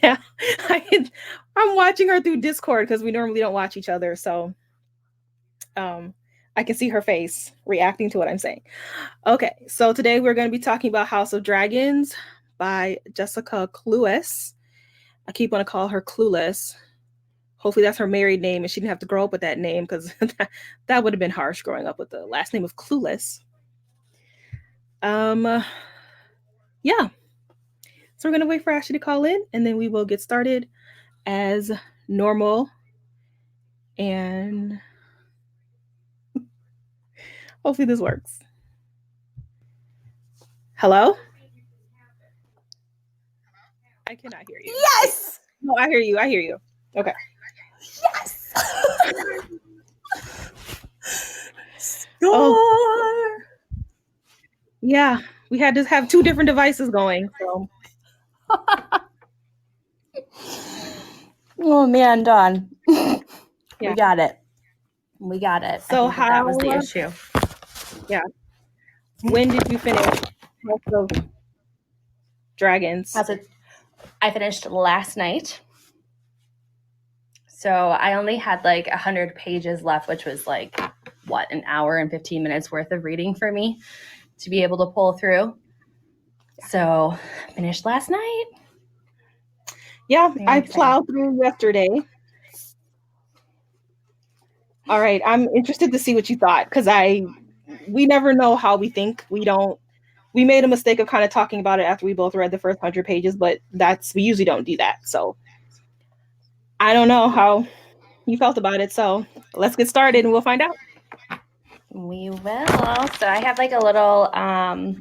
Yeah, I'm watching her through Discord because we normally don't watch each other. So I can see her face reacting to what I'm saying. Okay, so today we're going to be talking about House of Dragons by Jessica Clueless. I keep want to call her Clueless. Hopefully that's her married name and she didn't have to grow up with that name because that would have been harsh growing up with the last name of Clueless. Yeah. So we're going to wait for Ashley to call in and then we will get started as normal. And hopefully this works. Hello? I cannot hear you. Yes! No, I hear you. I hear you. Okay. Yes! Score! Yeah, we had to have two different devices going. So. Oh man, Dawn. Yeah. We got it. We got it. So I think that was the issue. Yeah. When did you finish House of Dragons? I finished last night. So I only had like 100 pages left, which was like, what, an hour and 15 minutes worth of reading for me to be able to pull through. So I finished last night. Yeah, I plowed through yesterday. All right, I'm interested to see what you thought because we never know how we think. We made a mistake of kind of talking about it after we both read the first 100 pages, but we usually don't do that. So I don't know how you felt about it. So let's get started and we'll find out. We will. So I have like a little, do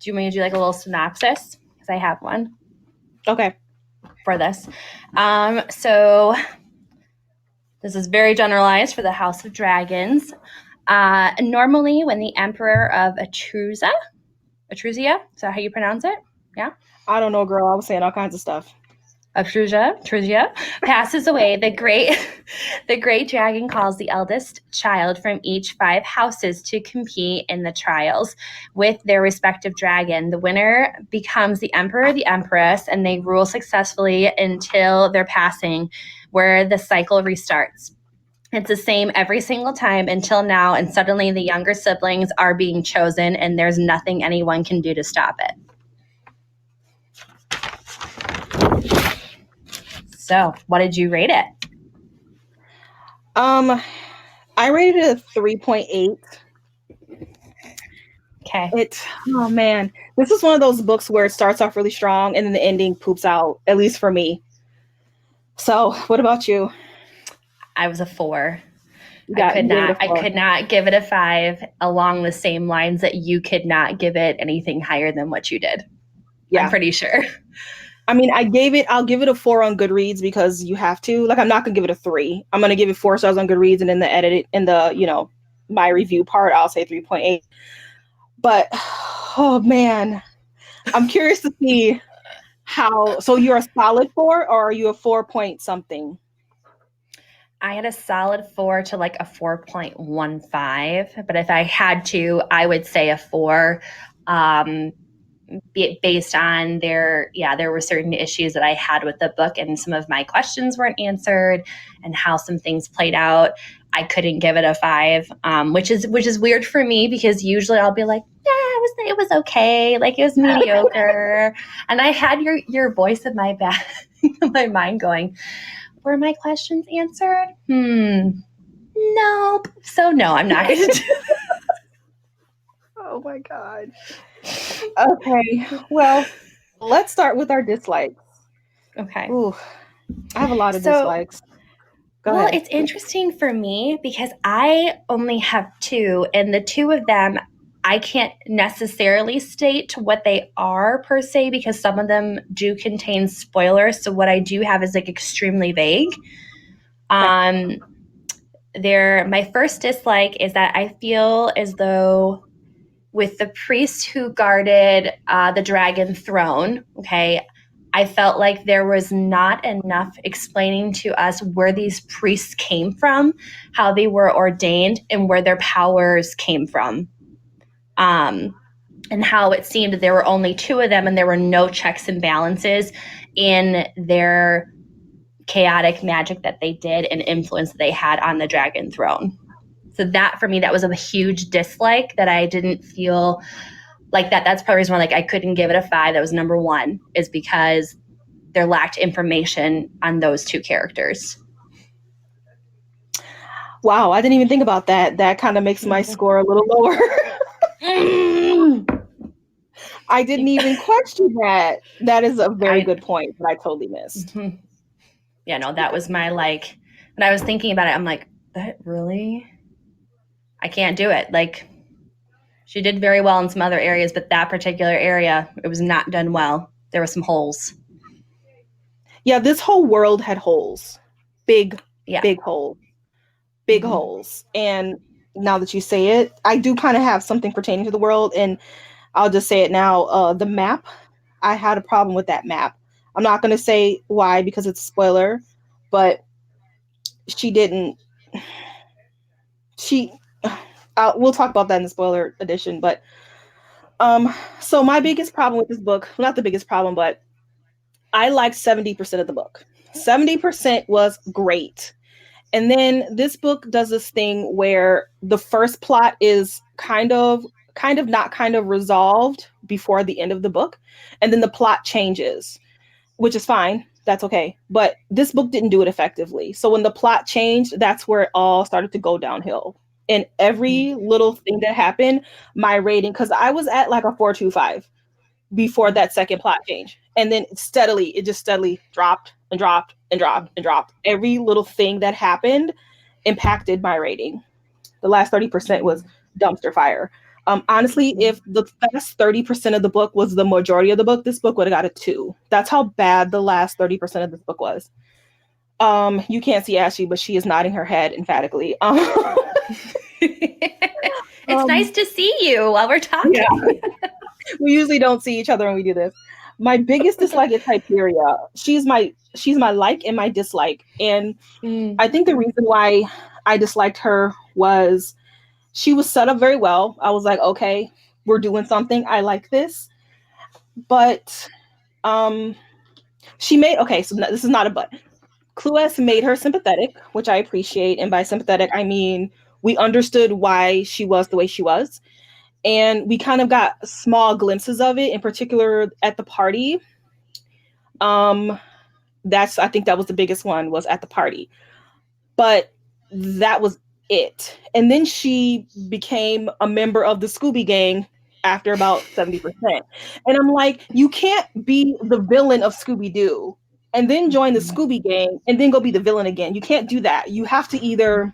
you want me to do like a little synopsis? Because I have one. Okay. For this. So this is very generalized for the House of Dragons. Normally when the Emperor of Etruzia, is that how you pronounce it? Yeah? I don't know, girl. I was saying all kinds of stuff. Etruzia passes away. The great dragon calls the eldest child from each 5 houses to compete in the trials with their respective dragon. The winner becomes the emperor or the empress, and they rule successfully until their passing, where the cycle restarts. It's the same every single time until now, and suddenly the younger siblings are being chosen, and there's nothing anyone can do to stop it. So, what did you rate it? I rated it a 3.8. Okay. Oh man, this is one of those books where it starts off really strong and then the ending poops out, at least for me. So, what about you? I was a 4. I could not give it a 5 along the same lines that you could not give it anything higher than what you did. Yeah. I'm pretty sure. I mean, I'll give it a 4 on Goodreads because you have to. Like, I'm not gonna give it a 3. I'm gonna give it 4 stars on Goodreads, and in my review part, I'll say 3.8. But oh man, I'm curious to see how. So you're a solid 4, or are you a 4 point something? I had a solid 4 to like a 4.15, but if I had to, I would say a 4. Based on there were certain issues that I had with the book, and some of my questions weren't answered, and how some things played out. I couldn't give it a 5, which is weird for me because usually I'll be like, yeah, it was okay, like it was mediocre, and I had your voice in my back, in my mind going, were my questions answered? Nope. So no, I'm not going to do it. Oh my God. Okay, well, let's start with our dislikes. Okay. Ooh, I have a lot of dislikes. Go ahead. It's interesting for me because I only have 2, and the 2 of them, I can't necessarily state what they are per se because some of them do contain spoilers. So what I do have is like extremely vague. My first dislike is that I feel as though with the priests who guarded the dragon throne, okay, I felt like there was not enough explaining to us where these priests came from, how they were ordained, and where their powers came from. And how it seemed that there were only 2 of them and there were no checks and balances. in their chaotic magic that they did and influence that they had on the dragon throne. So that for me, that was a huge dislike that I didn't feel like that. That's probably the reason why like I couldn't give it a 5. That was number 1, is because there lacked information on those 2 characters. Wow, I didn't even think about that. That kind of makes my score a little lower. I didn't even question that. That is a very good point that I totally missed. Mm-hmm. Yeah, no, that was my like, when I was thinking about it, I'm like, that really? I can't do it. Like, she did very well in some other areas, but that particular area, it was not done well. There were some holes. Yeah, this whole world had holes. Big holes. Big holes. And now that you say it, I do kind of have something pertaining to the world, and I'll just say it now. The map, I had a problem with that map. I'm not going to say why because it's a spoiler, but she didn't. We'll talk about that in the spoiler edition. But so my biggest problem with this book, well, not the biggest problem, but I liked 70% of the book. 70% was great. And then this book does this thing where the first plot is kind of not kind of resolved before the end of the book. And then the plot changes, which is fine. That's okay. But this book didn't do it effectively. So when the plot changed, that's where it all started to go downhill. And every little thing that happened, my rating, because I was at like a 4.25 before that second plot change. And then it just steadily dropped and dropped and dropped and dropped. Every little thing that happened impacted my rating. The last 30% was dumpster fire. Honestly, if the last 30% of the book was the majority of the book, this book would have got a 2. That's how bad the last 30% of this book was. You can't see Ashley, but she is nodding her head emphatically. It's nice to see you while we're talking. Yeah. We usually don't see each other when we do this. My biggest dislike is Hyperia. She's my like and my dislike. And I think the reason why I disliked her was she was set up very well. I was like, okay, we're doing something. I like this. But she made, okay, so this is not a but. Clues made her sympathetic, which I appreciate. And by sympathetic, I mean we understood why she was the way she was. And we kind of got small glimpses of it, in particular at the party. I think that was the biggest one, was at the party. But that was it. And then she became a member of the Scooby Gang after about 70%. And I'm like, you can't be the villain of Scooby-Doo and then join the Scooby Gang and then go be the villain again. You can't do that. You have to either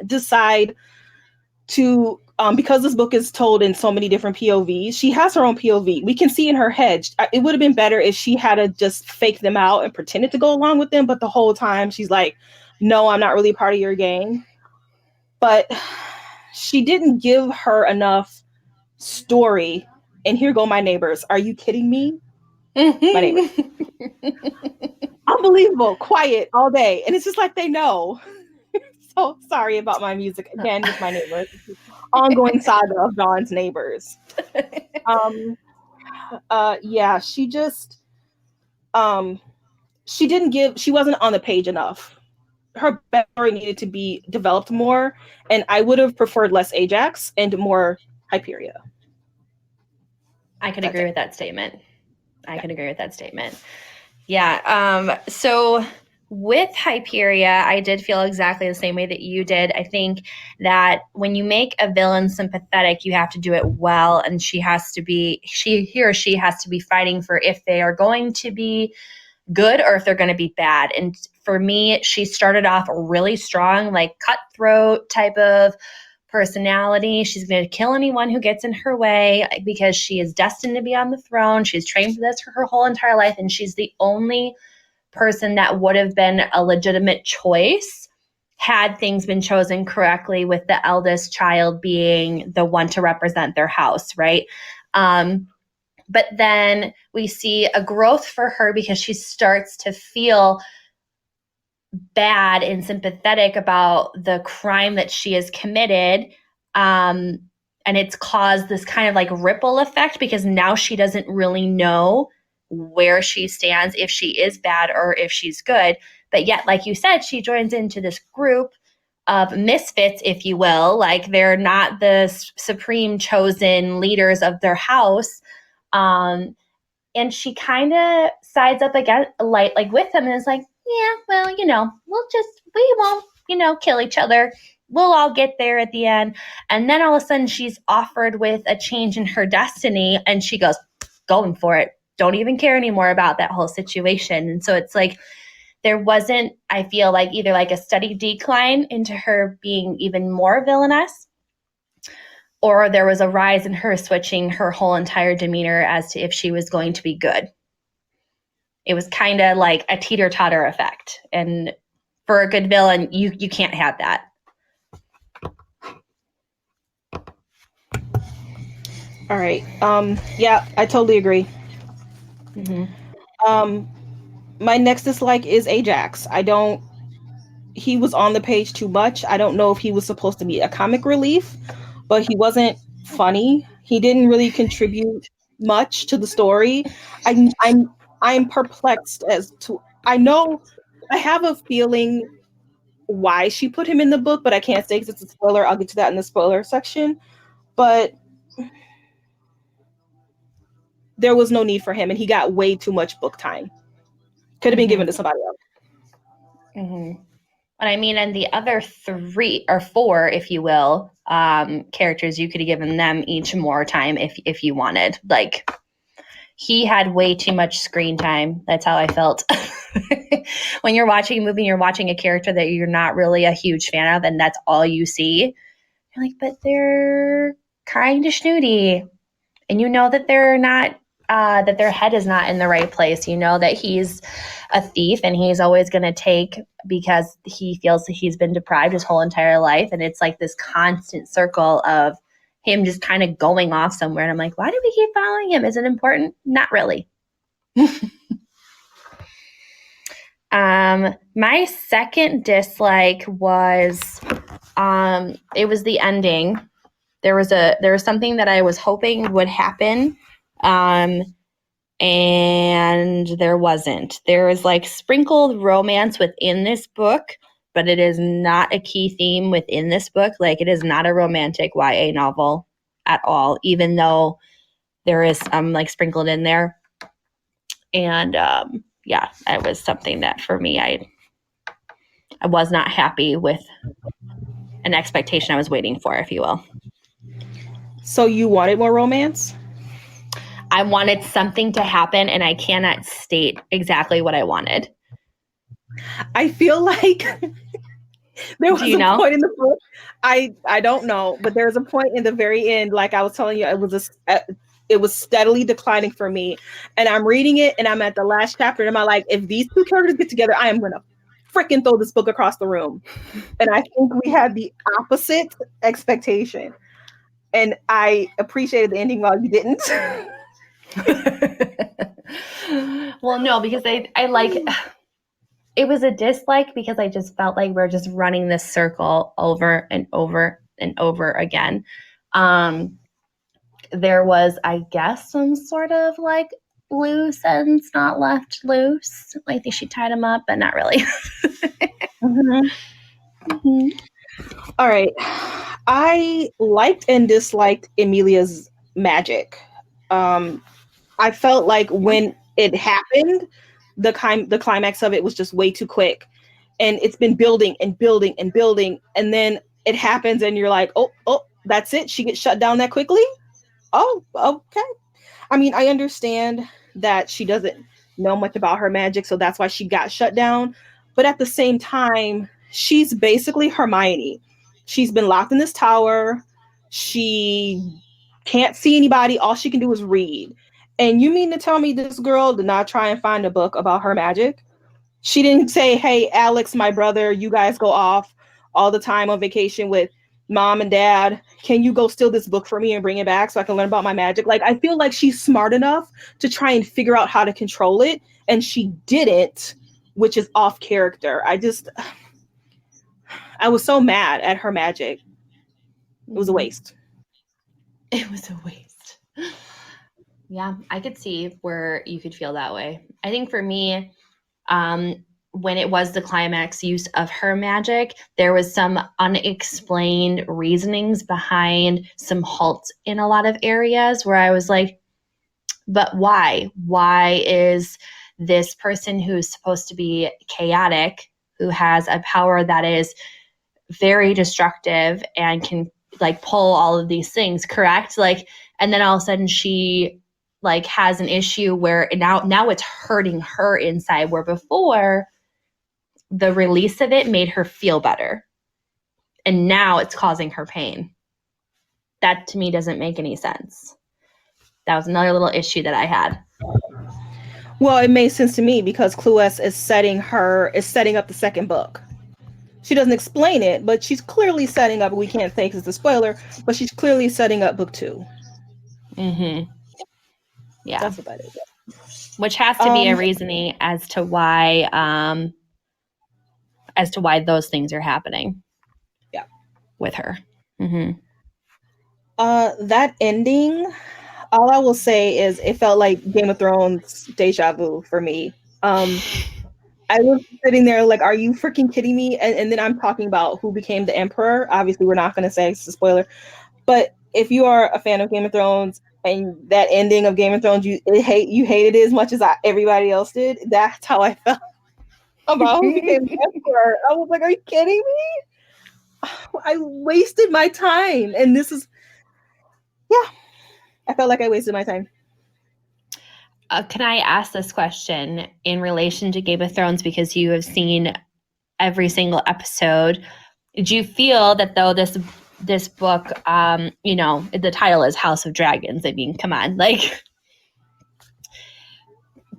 decide to because this book is told in so many different POVs, she has her own POV. We can see in her head. It would have been better if she had to just fake them out and pretended to go along with them, but the whole time she's like, no, I'm not really a part of your gang. But she didn't give her enough story. And here go my neighbors. Are you kidding me? My neighbors. Unbelievable. Quiet all day. And it's just like they know. So sorry about my music again with my neighbors. Ongoing saga of Dawn's neighbors. Yeah, she just she wasn't on the page enough. Her backstory needed to be developed more, and I would have preferred less Ajax and more Hyperia. I can agree with that statement. Yeah. So with Hyperia, I did feel exactly the same way that you did. I think that when you make a villain sympathetic, you have to do it well, and he or she has to be fighting for if they are going to be good or if they're going to be bad. And for me, she started off really strong, like cutthroat type of personality. She's going to kill anyone who gets in her way because she is destined to be on the throne. She's trained for this for her whole entire life, and she's the only person that would have been a legitimate choice had things been chosen correctly, with the eldest child being the one to represent their house, right? But then we see a growth for her because she starts to feel bad and sympathetic about the crime that she has committed. And it's caused this kind of like ripple effect because now she doesn't really know where she stands, if she is bad or if she's good. But yet, like you said, she joins into this group of misfits, if you will. Like, they're not the supreme chosen leaders of their house. And she kind of sides up against, like with him, and is like, yeah, well, we won't, kill each other. We'll all get there at the end. And then all of a sudden she's offered with a change in her destiny, and she goes, going for it. Don't even care anymore about that whole situation. And so it's like, there wasn't, I feel like, either like a steady decline into her being even more villainous, or there was a rise in her switching her whole entire demeanor as to if she was going to be good. It was kind of like a teeter-totter effect. And for a good villain, you can't have that. All right. Yeah, I totally agree. Mm-hmm. My next dislike is Ajax. He was on the page too much. I don't know if he was supposed to be a comic relief, but he wasn't funny. He didn't really contribute much to the story. I'm perplexed as to, I know, I have a feeling why she put him in the book, but I can't say because it's a spoiler. I'll get to that in the spoiler section. But there was no need for him, and he got way too much book time. Could have been given to somebody else. Mm-hmm. But I mean, and the other 3 or 4, if you will, characters, you could have given them each more time if you wanted. Like, he had way too much screen time. That's how I felt. When you're watching a movie, you're watching a character that you're not really a huge fan of, and that's all you see. You're like, but they're kind of snooty. And you know that they're not, that their head is not in the right place. You know that he's a thief, and he's always going to take because he feels that he's been deprived his whole entire life. And it's like this constant circle of him just kind of going off somewhere. And I'm like, why do we keep following him? Is it important? Not really. My second dislike was, it was the ending. There was something that I was hoping would happen, and there wasn't. There is like sprinkled romance within this book, but it is not a key theme within this book. Like, it is not a romantic YA novel at all, even though there is some like sprinkled in there. And yeah, that was something that for me, I was not happy with, an expectation I was waiting for, if you will. So you wanted more romance? I wanted something to happen, and I cannot state exactly what I wanted. I feel like there was a point in the book. I don't know, but there's a point in the very end, like I was telling you, it was steadily declining for me. And I'm reading it, and I'm at the last chapter, and I'm like, if these 2 characters get together, I am gonna freaking throw this book across the room. And I think we had the opposite expectation. And I appreciated the ending while you didn't. Well, no, because I like, it was a dislike because I just felt like we're just running this circle over and over and over again. There was, I guess, some sort of like loose ends not left loose. I think she tied him up, but not really. Mm-hmm. Mm-hmm. All right. I liked and disliked Emilia's magic. I felt like when it happened, the climax of it was just way too quick. And it's been building and building and building. And then it happens and you're like, oh, that's it. She gets shut down that quickly. Oh, okay. I mean, I understand that she doesn't know much about her magic, so that's why she got shut down. But at the same time, she's basically Hermione. She's been locked in this tower. She can't see anybody. All she can do is read. And you mean to tell me this girl did not try and find a book about her magic? She didn't say, hey, Alex, my brother, you guys go off all the time on vacation with mom and dad. Can you go steal this book for me and bring it back so I can learn about my magic? Like, I feel like she's smart enough to try and figure out how to control it. And she didn't, which is off character. I was so mad at her magic. It was a waste. It was a waste. Yeah, I could see where you could feel that way. I think for me, when it was the climax use of her magic, there was some unexplained reasonings behind some halts in a lot of areas where I was like, but why? Why is this person who's supposed to be chaotic, who has a power that is very destructive and can like pull all of these things, correct? Like, and then all of a sudden she like has an issue where now it's hurting her inside, where before the release of it made her feel better. And now it's causing her pain. That to me doesn't make any sense. That was another little issue that I had. Well, it made sense to me because Cluess is setting up the second book. She doesn't explain it, but she's clearly setting up. We can't say because it's a spoiler, but she's clearly setting up book 2. Mm-hmm. Yeah, that's what that is. Which has to be a reasoning as to why those things are happening. Yeah, with her. Mm-hmm. That ending, all I will say is it felt like Game of Thrones deja vu for me. I was sitting there like, are you freaking kidding me? And then I'm talking about who became the emperor. Obviously, we're not going to say it's a spoiler. But if you are a fan of Game of Thrones and that ending of Game of Thrones, you hated it as much as everybody else did. That's how I felt about who became the emperor. I was like, are you kidding me? I wasted my time. And this is, yeah, I felt like I wasted my time. Can I ask this question in relation to Game of Thrones, because you have seen every single episode? Did you feel that though this book, the title is House of Dragons? I mean, come on, like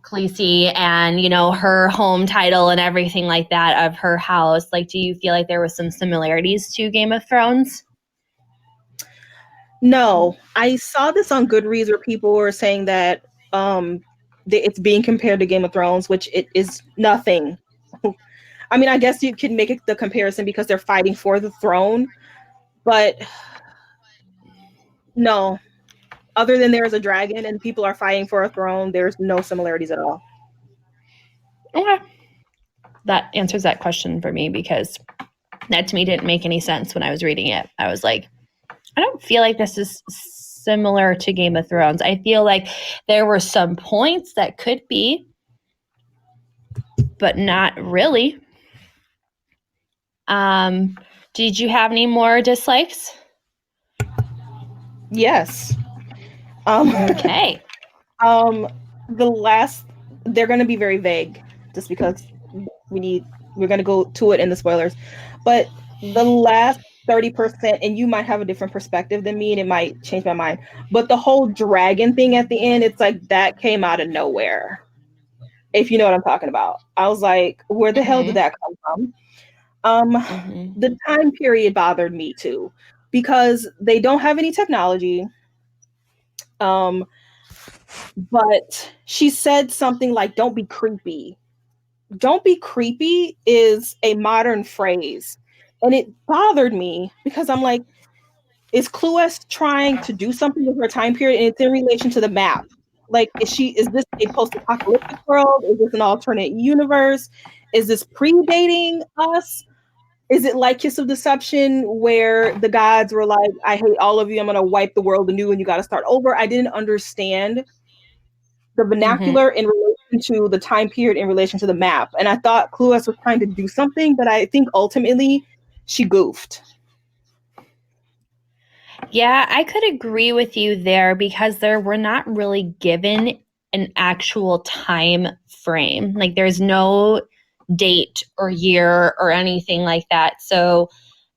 Khaleesi and her home title and everything like that of her house. Like, do you feel like there was some similarities to Game of Thrones? No, I saw this on Goodreads where people were saying that it's being compared to Game of Thrones, which it is nothing. I mean, I guess you could make the comparison because they're fighting for the throne, but no. Other than there's a dragon and people are fighting for a throne, there's no similarities at all. Okay. That answers that question for me, because that to me didn't make any sense when I was reading it. I was like, I don't feel like this is similar to Game of Thrones. I feel like there were some points that could be, but not really. Did you have any more dislikes? Yes. Okay. They're going to be very vague just because we're going to go to it in the spoilers. But the last 30%, and you might have a different perspective than me and it might change my mind, but the whole dragon thing at the end, it's like that came out of nowhere. If you know what I'm talking about. I was like, where the hell did that come from? The time period bothered me too, because they don't have any technology. But she said something like, don't be creepy. Don't be creepy is a modern phrase. And it bothered me because I'm like, is Cluess trying to do something with her time period? And it's in relation to the map. Like, is this a post-apocalyptic world? Is this an alternate universe? Is this predating us? Is it like Kiss of Deception, where the gods were like, I hate all of you, I'm going to wipe the world anew and you got to start over? I didn't understand the vernacular in relation to the time period, in relation to the map. And I thought Cluess was trying to do something, but I think ultimately she goofed. Yeah, I could agree with you there, because we're not really given an actual time frame. Like, there's no date or year or anything like that. So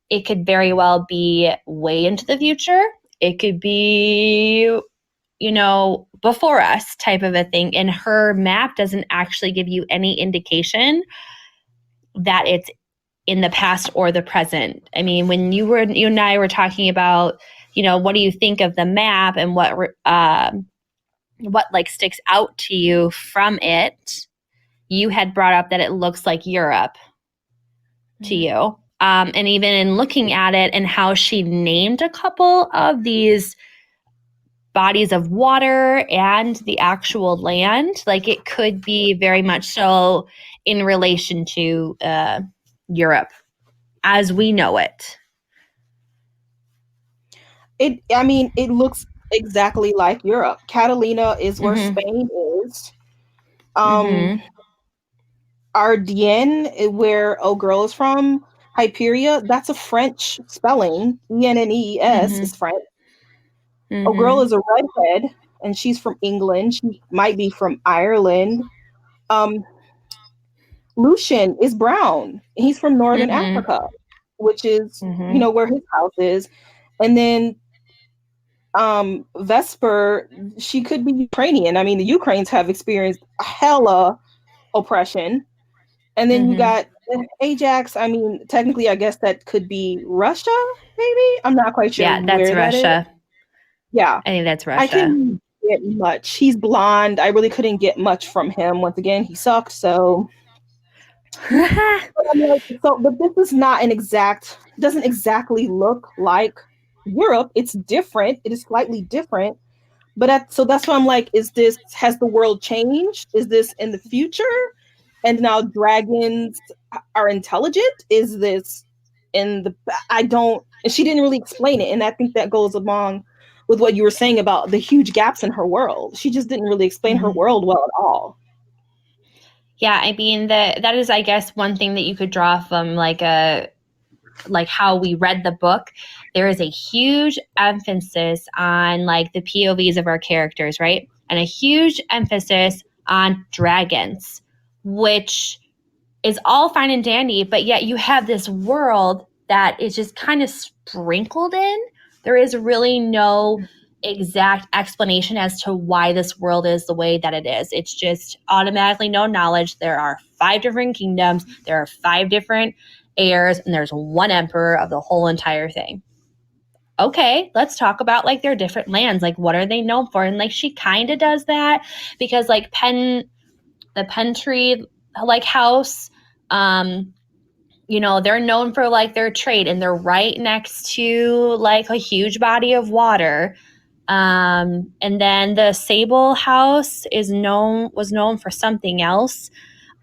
it could very well be way into the future. It could be, before us type of a thing. And her map doesn't actually give you any indication that it's in the past or the present. I mean, when you and I were talking about, what do you think of the map and what like sticks out to you from it, you had brought up that it looks like Europe to you. And even in looking at it and how she named a couple of these bodies of water and the actual land. Like it could be very much so in relation to Europe as we know it. It looks exactly like Europe. Catalina is where Mm-hmm. Spain is. Um, Mm-hmm. Ardennes, where Oh Girl is from, Hyperia, that's a French spelling. Ennes Mm-hmm. is French. Oh Girl Mm-hmm. is a redhead, and she's from England. She might be from Ireland. Um, Lucian is brown. He's from Northern Mm-hmm. Africa, which is, Mm-hmm. where his house is. And then Vesper, she could be Ukrainian. I mean, the Ukrainians have experienced hella oppression. And then you Mm-hmm. got Ajax. I mean, technically, I guess that could be Russia, maybe. I'm not quite sure Yeah, that's where that is. Russia. Yeah, I think that's I Russia. couldn't get much. He's blonde. I really couldn't get much from him. Once again, he sucked. So, but I'm like, but this is not an exact. Doesn't exactly look like Europe. It's different. It is slightly different. So that's why I'm like, has the world changed? Is this in the future? And now dragons are intelligent? Is this in the, I don't, and she didn't really explain it. And I think that goes along with what you were saying about the huge gaps in her world. She just didn't really explain her Mm-hmm. world well at all. Yeah, I mean that is, I guess, one thing that you could draw from like how we read the book. There is a huge emphasis on like the POVs of our characters, right? And a huge emphasis on dragons, which is all fine and dandy, but yet you have this world that is just kind of sprinkled in. There is really no exact explanation as to why this world is the way that it is. It's just automatically no knowledge. There are 5 different kingdoms, there are 5 different heirs, and there's one emperor of the whole entire thing. Okay, let's talk about like their different lands. Like, what are they known for? And like, she kind of does that because like the Pentree like house, um, they're known for like their trade, and they're right next to like a huge body of water. And then the Sable house was known for something else.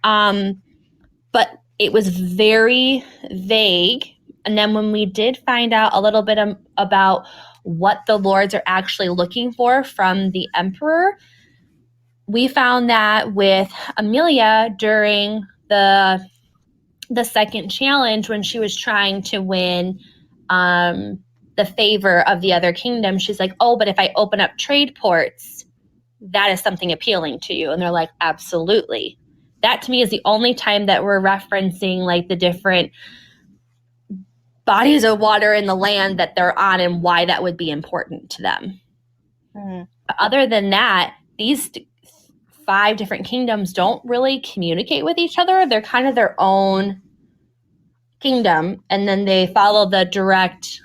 But it was very vague. And then when we did find out a little bit about what the lords are actually looking for from the emperor, we found that with Amelia during the second challenge, when she was trying to win the favor of the other kingdom, she's like, oh, but if I open up trade ports, that is something appealing to you. And they're like, absolutely. That to me is the only time that we're referencing like the different bodies of water in the land that they're on and why that would be important to them. Mm-hmm. Other than that, these 5 different kingdoms don't really communicate with each other. They're kind of their own kingdom, and then they follow the direct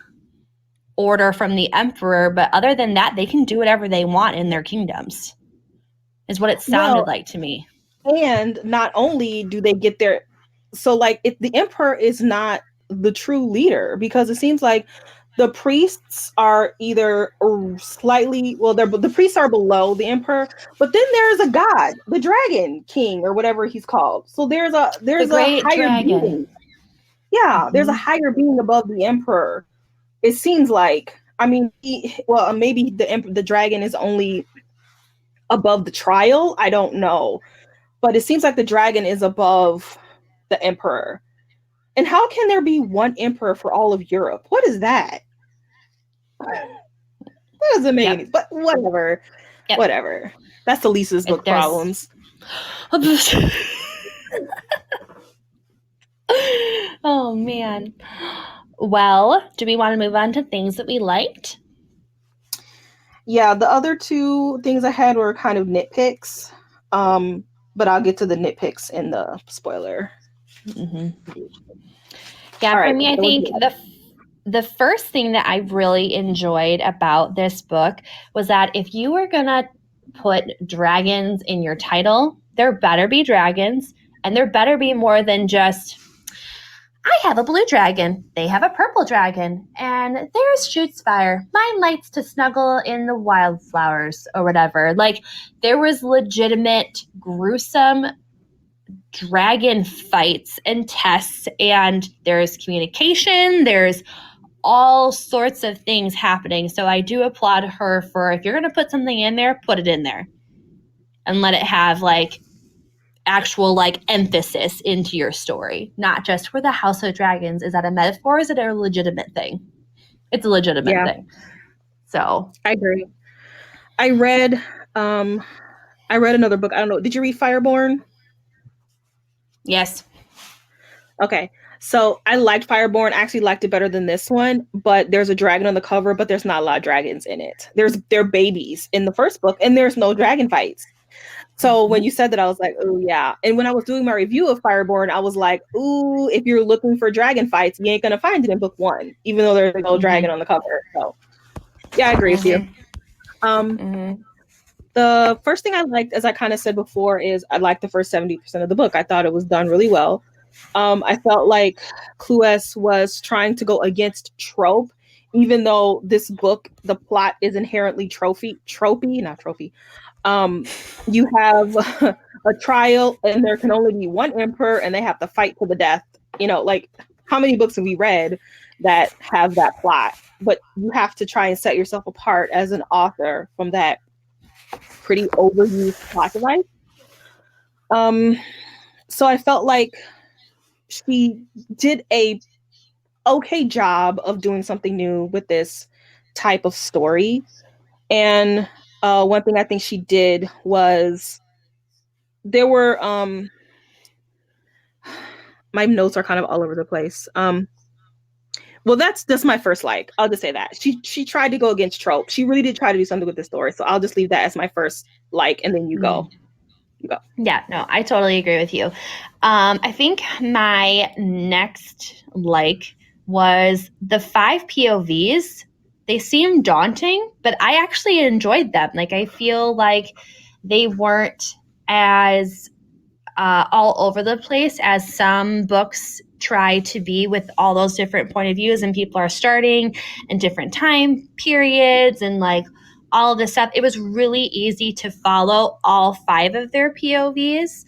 order from the emperor. But other than that, they can do whatever they want in their kingdoms, is what it sounded like to me. And not only do they get their, so like if the emperor is not the true leader, because it seems like the priests are either slightly, well, the priests are below the emperor, but then there's a god, the dragon king or whatever he's called. So there's The a great higher dragon. being. Yeah, there's a Mm-hmm. higher being above the emperor. It seems like, I mean, maybe the dragon is only above the trial. I don't know, but it seems like the dragon is above the emperor. And how can there be one emperor for all of Europe? What is that? That doesn't make any. Yep. But whatever, Yep. whatever. That's Elisa's book There's problems. oh man. Well, do we want to move on to things that we liked? Yeah, the other 2 things I had were kind of nitpicks. But I'll get to the nitpicks in the spoiler. Mm-hmm. Yeah, All for right. me, I think the first thing that I really enjoyed about this book was that if you were gonna put dragons in your title, there better be dragons, and there better be more than just, I have a blue dragon. They have a purple dragon. And theirs shoots fire. Mine likes to snuggle in the wildflowers or whatever. Like, there was legitimate, gruesome dragon fights and tests, and there's communication, there's all sorts of things happening. So I do applaud her for, if you're going to put something in there, put it in there and let it have like actual like emphasis into your story, not just for the House of Dragons. Is that a metaphor? Is it a legitimate thing? It's a legitimate thing. So I agree. I read um I read another book. I don't know. Did you read Fireborn? yes. Okay. So I liked Fireborn. I actually liked it better than this one, but there's a dragon on the cover, but there's not a lot of dragons in it. They're babies in the first book, and there's no dragon fights. So when you said that, I was like, oh yeah. And when I was doing my review of Fireborn, I was like, ooh, if you're looking for dragon fights, you ain't gonna find it in book one, even though there's no dragon on the cover. So yeah, I agree with you. The first thing I liked, as I kind of said before, is I liked the first 70% of the book. I thought it was done really well. I felt like Clues was trying to go against trope, even though this book, the plot is inherently not trophy. You have a trial, and there can only be one emperor, and they have to fight to the death. You know, like how many books have we read that have that plot? But you have to try and set yourself apart as an author from that pretty overused plot device. So I felt like she did a okay job of doing something new with this type of story. And one thing I think she did was there were my notes are kind of all over the place. Well, that's my first like. I'll just say that she tried to go against trope. She really did try to do something with the story. So I'll just leave that as my first like, and then you go. You go. Yeah, no, I totally agree with you. I think my next like was the 5 POVs. They seem daunting, but I actually enjoyed them. Like, I feel like they weren't as all over the place as some books try to be, with all those different point of views, and people are starting in different time periods and like all of this stuff. It was really easy to follow all 5 of their POVs.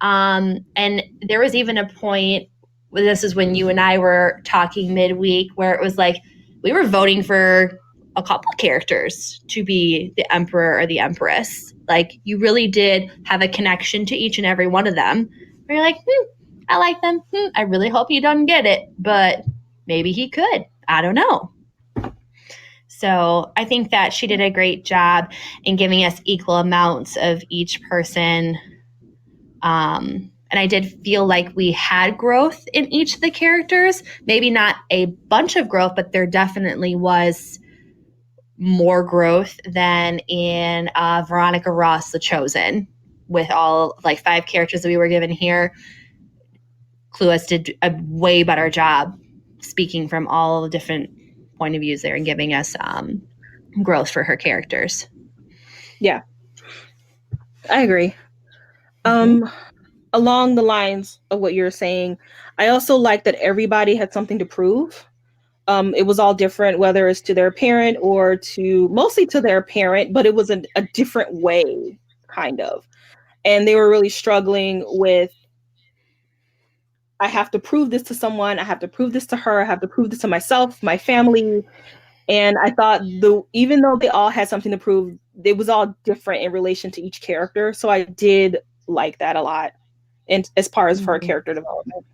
And there was even a point, this is when you and I were talking midweek, where it was like we were voting for a couple characters to be the emperor or the empress. Like, you really did have a connection to each and every one of them. Where you're like, I like them. I really hope he doesn't get it, but maybe he could. I don't know. So I think that she did a great job in giving us equal amounts of each person. And I did feel like we had growth in each of the characters. Maybe not a bunch of growth, but there definitely was more growth than in Veronica Ross, The Chosen, with all like 5 characters that we were given here. Clueless did a way better job speaking from all the different point of views there and giving us growth for her characters. Yeah, I agree. Along the lines of what you're saying, I also like that everybody had something to prove. It was all different, whether it's to their parent or mostly to their parent, but it was a different way, kind of. And they were really struggling with, I have to prove this to someone, I have to prove this to her, I have to prove this to myself, my family. And I thought even though they all had something to prove, it was all different in relation to each character. So I did like that a lot, and as far as her character development.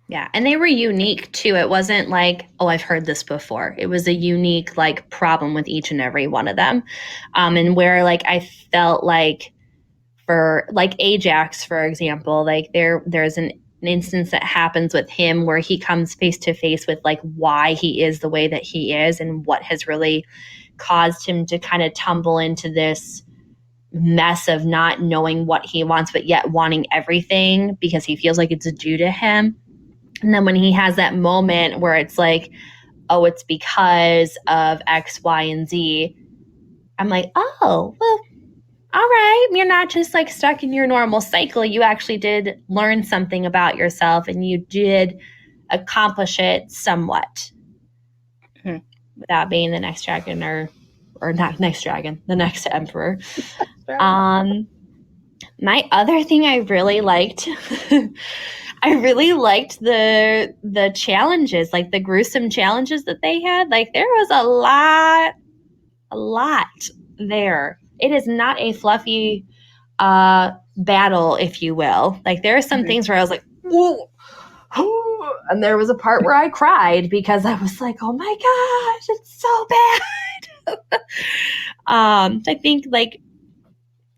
Yeah, and they were unique too. It wasn't like, oh, I've heard this before. It was a unique like problem with each and every one of them. And where like I felt like, for like Ajax, for example, like there's an instance that happens with him where he comes face to face with like why he is the way that he is and what has really caused him to kind of tumble into this mess of not knowing what he wants, but yet wanting everything because he feels like it's due to him. And then when he has that moment where it's like, oh, it's because of X, Y, and Z, I'm like, oh, well, all right, you're not just like stuck in your normal cycle. You actually did learn something about yourself and you did accomplish it somewhat Hmm. without being the next dragon or not next dragon, the next emperor. Dragon. My other thing I really liked, I really liked the challenges, like the gruesome challenges that they had. Like there was a lot there. It is not a fluffy battle, if you will. Like there are some Mhm. things where I was like, whoa. And there was a part where I cried because I was like, oh my gosh, it's so bad. I think like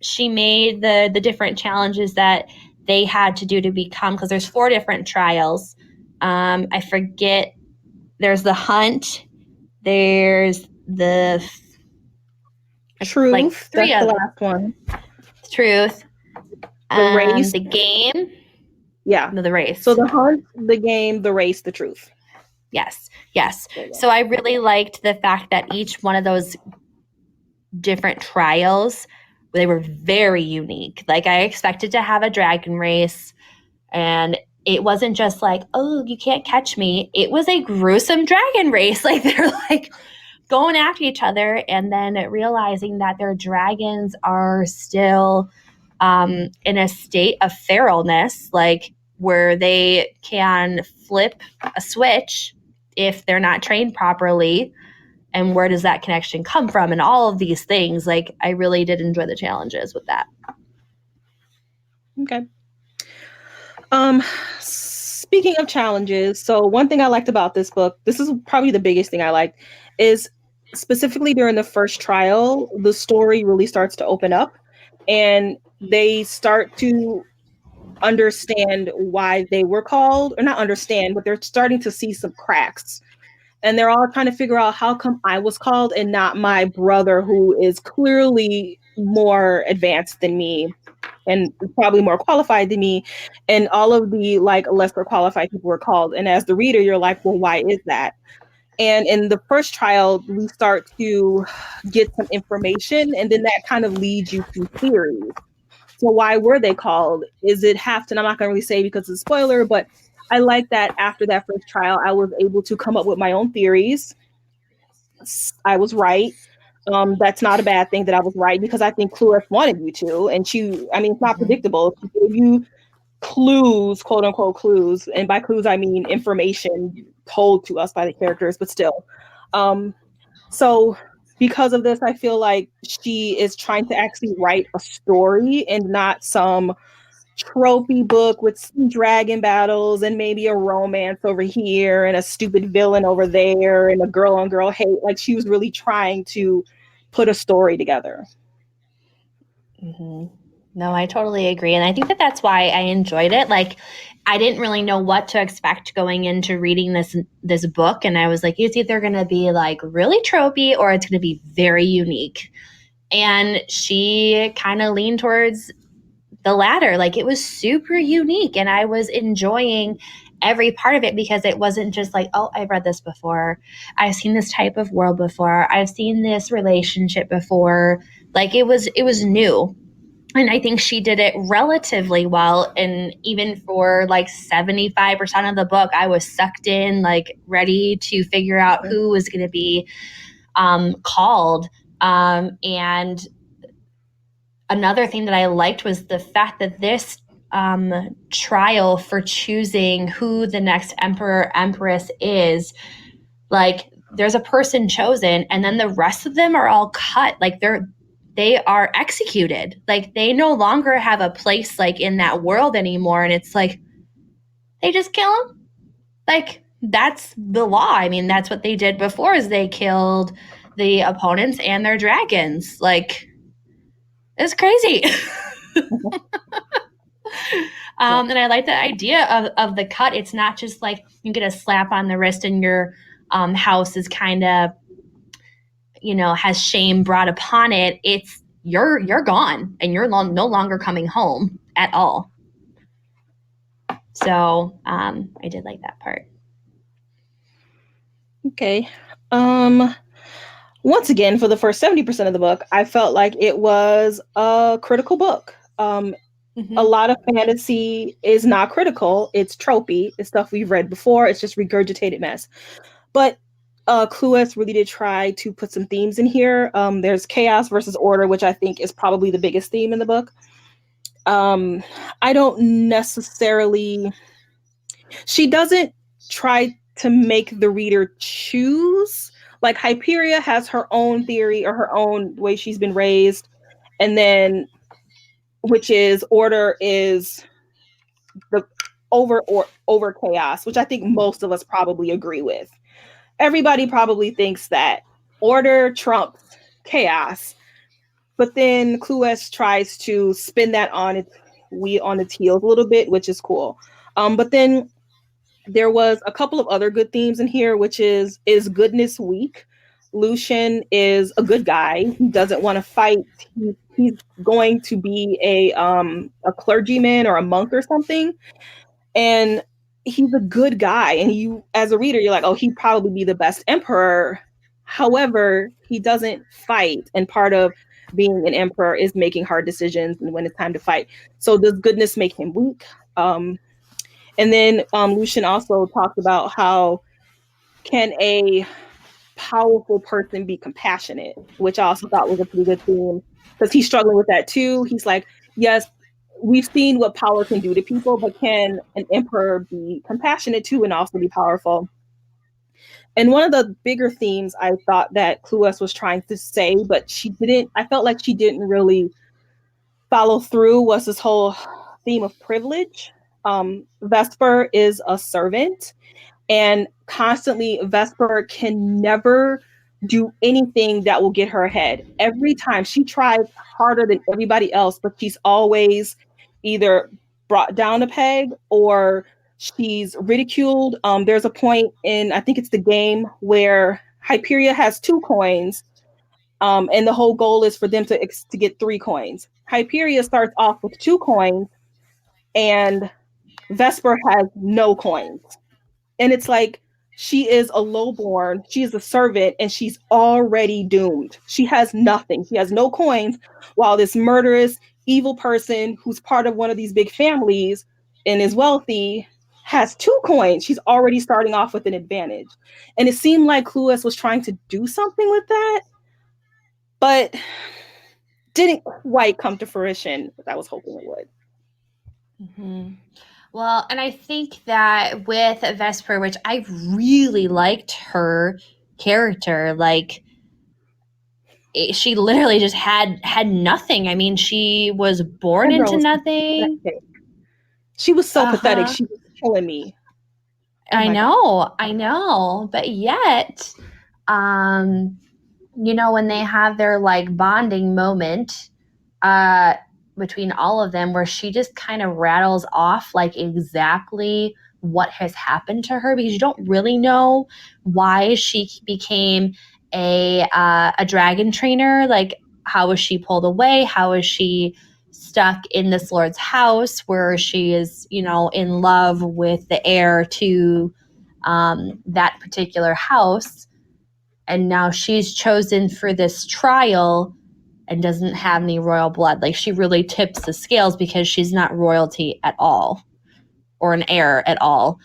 she made the different challenges that they had to do to become, because there's 4 different trials. I forget. There's the hunt. There's the like Truth. 3 That's the of last one. truth. The race. The game. Yeah. No, the So race. the hunt, the game, the race, the truth. Yes. Yes. There you go. So I really liked the fact that each one of those different trials, they were very unique. Like I expected to have a dragon race, and it wasn't just like, oh, you can't catch me. It was a gruesome dragon race. Like they're like going after each other and then realizing that their dragons are still in a state of feralness, like where they can flip a switch if they're not trained properly. And where does that connection come from? And all of these things, like I really did enjoy the challenges with that. Okay. Speaking of challenges, so one thing I liked about this book, this is probably the biggest thing I liked, is specifically during the first trial, the story really starts to open up and they start to understand why they were called, or not understand, but they're starting to see some cracks. And they're all trying to figure out how come I was called and not my brother, who is clearly more advanced than me and probably more qualified than me. And all of the like lesser qualified people were called. And as the reader, you're like, well, why is that? And in the first trial, we start to get some information, and then that kind of leads you to theories. So why were they called? Is it Hafton? I'm not going to really say because it's a spoiler, but I like that after that first trial, I was able to come up with my own theories. I was right. That's not a bad thing that I was right, because I think Clueless wanted you to. And I mean, it's not Mm-hmm. predictable. She gave you clues, quote unquote clues. And by clues, I mean information told to us by the characters, but still. Um, so because of this, I feel like she is trying to actually write a story and not some trophy book with some dragon battles and maybe a romance over here and a stupid villain over there and a girl on girl hate. Like she was really trying to put a story together. Mm-hmm. No, I totally agree. And I think that that's why I enjoyed it. Like, I didn't really know what to expect going into reading this book. And I was like, it's either going to be like really tropey or it's going to be very unique. And she kind of leaned towards the latter. Like, it was super unique. And I was enjoying every part of it because it wasn't just like, oh, I've read this before. I've seen this type of world before. I've seen this relationship before. Like, it was new, and I think she did it relatively well. And even for like 75% of the book, I was sucked in, like ready to figure out who was going to be called. And another thing that I liked was the fact that this trial for choosing who the next emperor empress is, like there's a person chosen and then the rest of them are all cut. Like they are executed. Like they no longer have a place like in that world anymore. And it's like they just kill them. Like that's the law. I mean, that's what they did before, is they killed the opponents and their dragons. Like it's crazy. Yeah. And I like the idea of the cut. It's not just like you get a slap on the wrist and your house is kind of, has shame brought upon it. It's you're gone and you're no longer coming home at all. So I did like that part. Okay. Um, Once again, for the first 70% of the book, I felt like it was a critical book. A Mm-hmm. lot of fantasy is not critical, it's tropey, it's stuff we've read before, it's just regurgitated mess. But Clueless really did try to put some themes in here. There's chaos versus order, which I think is probably the biggest theme in the book. Um, I don't necessarily, she doesn't try to make the reader choose. Like Hyperia has her own theory or her own way she's been raised, and then which is order is the over chaos, which I think most of us probably agree with. Everybody probably thinks that order trumps chaos, but then Clues tries to spin that on its heels a little bit, which is cool. But then there was a couple of other good themes in here, which is goodness weak. Lucian is a good guy. He doesn't want to fight. He's going to be a clergyman or a monk or something, and he's a good guy. And you, as a reader, you're like, oh, he'd probably be the best emperor. However, he doesn't fight, and part of being an emperor is making hard decisions and when it's time to fight. So does goodness make him weak? And then Lucian also talked about how can a powerful person be compassionate, which I also thought was a pretty good theme because he's struggling with that too. He's like, yes, we've seen what power can do to people, but can an emperor be compassionate too and also be powerful? And one of the bigger themes I thought that Clueless was trying to say, but she didn't, I felt like she didn't really follow through, was this whole theme of privilege. Vesper is a servant, and constantly Vesper can never do anything that will get her ahead. Every time she tries harder than everybody else, but she's always either brought down a peg or she's ridiculed. There's a point in, I think it's the game, where Hyperia has 2 coins, and the whole goal is for them to get 3 coins. Hyperia starts off with 2 coins, and Vesper has no coins. And it's like she is a lowborn, she is a servant, and she's already doomed. She has nothing. She has no coins, while this murderous, evil person who's part of one of these big families and is wealthy has 2 coins. She's already starting off with an advantage. And it seemed like Clueless was trying to do something with that, but didn't quite come to fruition as I was hoping it would. Mm-hmm. Well, and I think that with Vesper, which I really liked her character, like she literally just had nothing. I mean, she was born That girl into was nothing. pathetic. She was so pathetic. Uh-huh. She was killing me. Oh I my God. know, I know. But yet, um, when they have their like bonding moment, uh, between all of them, where she just kind of rattles off like exactly what has happened to her, because you don't really know why she became a dragon trainer. Like, how was she pulled away? How is she stuck in this lord's house where she is, in love with the heir to that particular house? And now she's chosen for this trial and doesn't have any royal blood. Like, she really tips the scales because she's not royalty at all or an heir at all.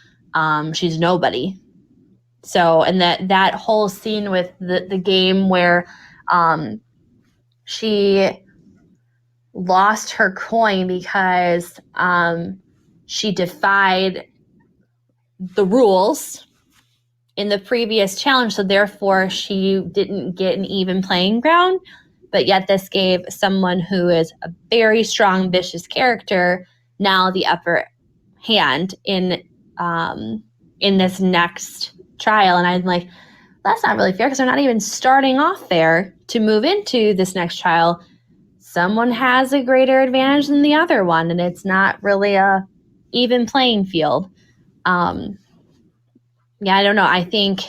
She's nobody. So, and that whole scene with the game where she lost her coin because she defied the rules in the previous challenge, so therefore she didn't get an even playing ground. But yet this gave someone who is a very strong, vicious character now the upper hand in this next trial. And I'm like, that's not really fair, because they're not even starting off fair to move into this next trial. Someone has a greater advantage than the other one, and it's not really a even playing field. Yeah, I don't know. I think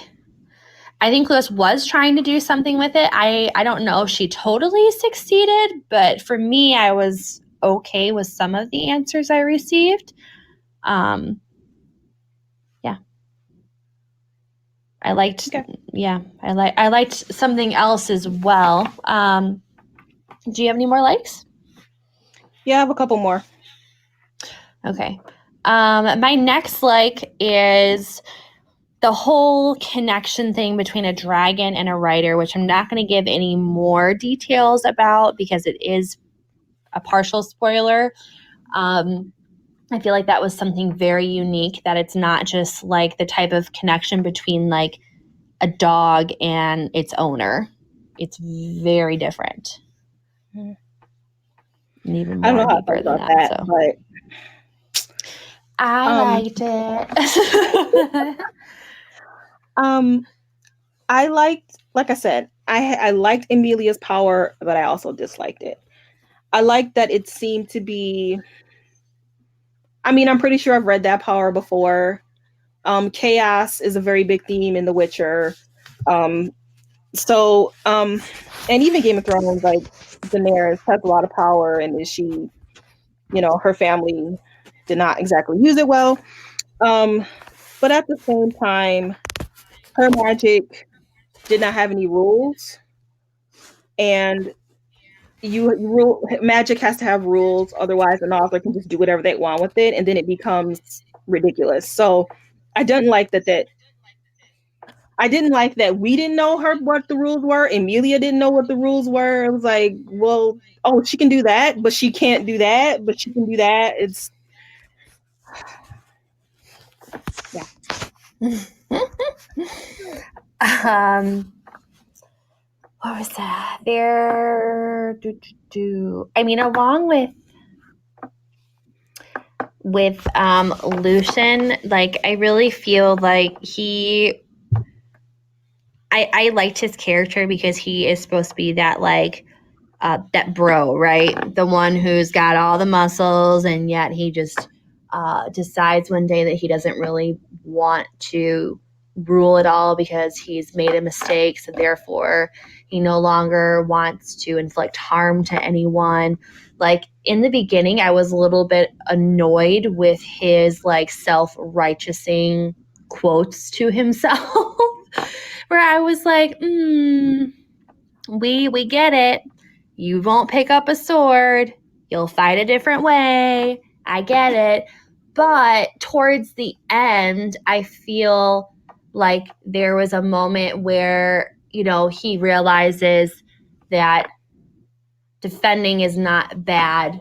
Lewis was trying to do something with it. I don't know if she totally succeeded, but for me, I was okay with some of the answers I received. Um, yeah. I liked, Okay. I liked something else as well. Do you have any more likes? Yeah, I have a couple more. Okay. My next like is the whole connection thing between a dragon and a writer, which I'm not going to give any more details about because it is a partial spoiler. I feel like that was something very unique, that it's not just like the type of connection between like a dog and its owner. It's very different. And even I don't more know how I deeper felt than about that. that, So but I liked it. I liked, like I said, I liked Emilia's power, but I also disliked it. I liked that it seemed to be. I mean, I'm pretty sure I've read that power before. Chaos is a very big theme in The Witcher. Um, and even Game of Thrones, like Daenerys has a lot of power, and she, her family did not exactly use it well. Um, but at the same time, her magic did not have any rules, and magic has to have rules, otherwise an author can just do whatever they want with it, and then it becomes ridiculous. So I didn't like that. I didn't like that we didn't know what the rules were. Emilia didn't know what the rules were. It was like, well, oh, she can do that, but she can't do that, but she can do that. It's yeah. What was that? There. I mean, along with Lucian, like I really feel like I liked his character because he is supposed to be that like that bro, right? The one who's got all the muscles, and yet he just decides one day that he doesn't really want to rule it all because he's made a mistake. So therefore, he no longer wants to inflict harm to anyone. Like in the beginning, I was a little bit annoyed with his like self-righteousing quotes to himself, where I was like, we get it. You won't pick up a sword. You'll fight a different way. I get it. But towards the end, I feel like there was a moment where, he realizes that defending is not bad,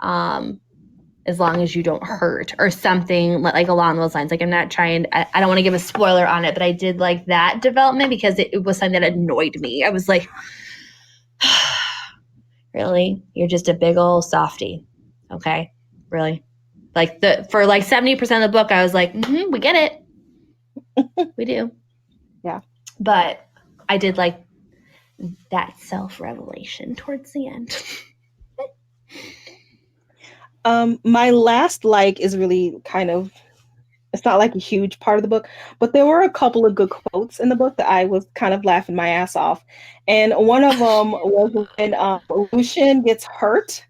as long as you don't hurt, or something like along those lines. Like I'm not trying, I don't want to give a spoiler on it, but I did like that development because it was something that annoyed me. I was like, really? You're just a big old softy. Okay. Really? Like for like 70% of the book, I was like, we get it. We do. Yeah. But I did like that self-revelation towards the end. My last like is really kind of, it's not like a huge part of the book, but there were a couple of good quotes in the book that I was kind of laughing my ass off. And one of them was when Lucian gets hurt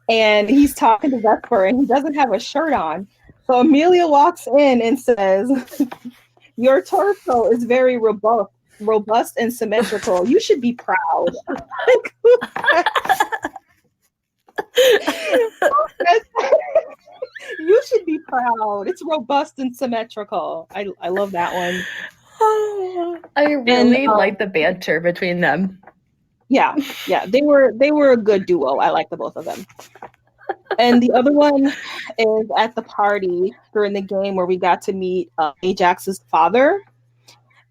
and he's talking to Vesper and he doesn't have a shirt on. So Amelia walks in and says, "Your torso is very robust and symmetrical. You should be proud." You should be proud. It's robust and symmetrical. I love that one. I really like the banter between them. Yeah, they were a good duo. I like the both of them. And the other one is at the party during the game where we got to meet Ajax's father,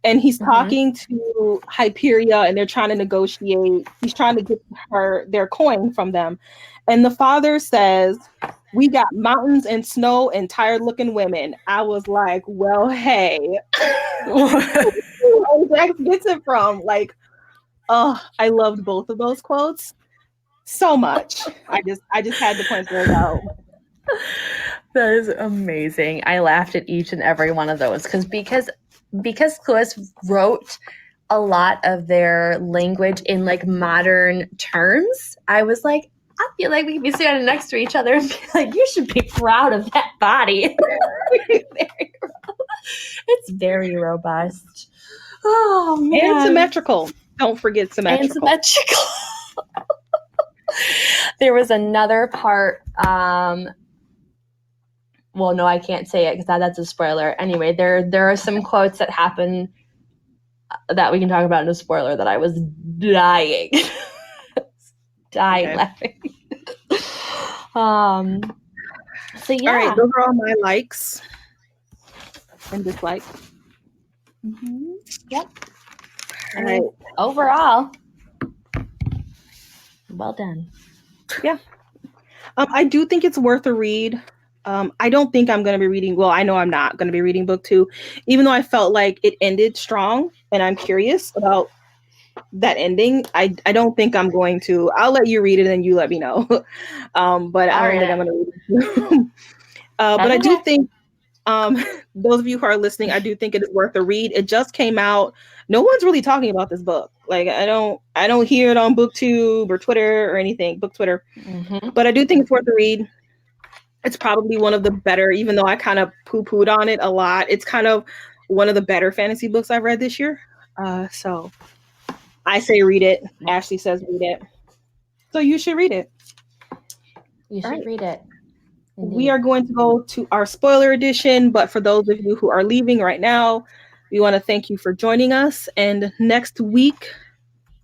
and he's talking to Hyperia, and they're trying to negotiate. He's trying to get their coin from them, and the father says, "We got mountains and snow and tired-looking women." I was like, "Well, hey, who Ajax gets it from?" Like, oh, I loved both of those quotes so much. I just had to point those out. That is amazing. I laughed at each and every one of those because Cluis wrote a lot of their language in like modern terms. I was like, I feel like we could be standing next to each other and be like, you should be proud of that body. It's very robust. Oh man. And symmetrical. Don't forget symmetrical. And symmetrical. There was another part. Well, no, I can't say it because that's a spoiler. Anyway, there are some quotes that happen that we can talk about in a spoiler that I was dying, laughing. So yeah. All right, those are all my likes and dislikes. Mm-hmm. Yep. All right. Overall, well done. Yeah. I do think it's worth a read. I don't think I'm going to be reading. Well, I know I'm not going to be reading book 2, even though I felt like it ended strong, and I'm curious about that ending. I don't think I'm going to. I'll let you read it and you let me know. But I don't think I'm going to read it. But I do think, those of you who are listening, I do think it is worth a read. It just came out. No one's really talking about this book. Like I don't hear it on BookTube or Twitter or anything. Book Twitter. Mm-hmm. But I do think it's worth a read. It's probably one of the better, even though I kind of poo-pooed on it a lot. It's kind of one of the better fantasy books I've read this year. So I say read it. Ashley says read it. So you should read it. You should read it. Indeed. We are going to go to our spoiler edition, but for those of you who are leaving right now, we want to thank you for joining us. And next week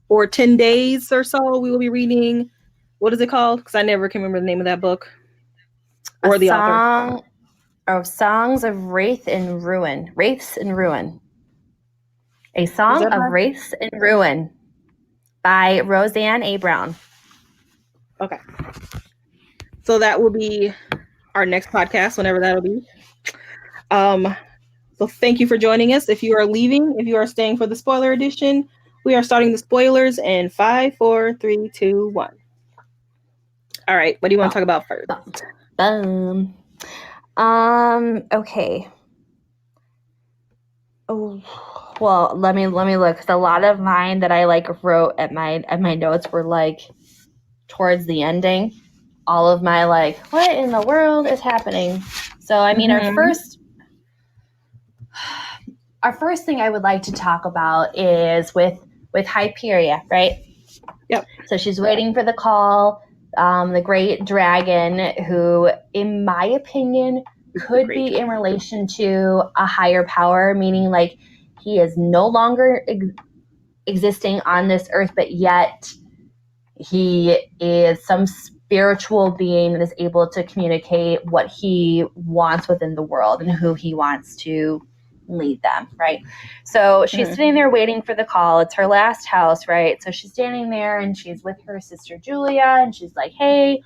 or 10 days or so, we will be reading, what is it called? Because I never can remember the name of that book. Or the author. Of Songs of Wraith and Ruin. Wraiths and Ruin. A Song of Wraiths and Ruin by Roseanne A. Brown. Okay. So that will be our next podcast, whenever that'll be. So thank you for joining us. If you are leaving, if you are staying for the spoiler edition, we are starting the spoilers in 5, 4, 3, 2, 1. All right. What do you want to talk about first? Okay. Oh, well, let me look. Cause a lot of mine that I wrote at my notes were towards the ending. All of my what in the world is happening? So I mean, our first thing I would like to talk about is with Hyperia, right? Yep. So she's waiting for the call. The great dragon, who, in my opinion, could be in relation to a higher power, meaning he is no longer existing on this earth, but yet he is some spiritual being that is able to communicate what he wants within the world and who he wants to lead them, right? So she's sitting there waiting for the call. It's her last house, right? So she's standing there and she's with her sister Julia, and she's like, hey,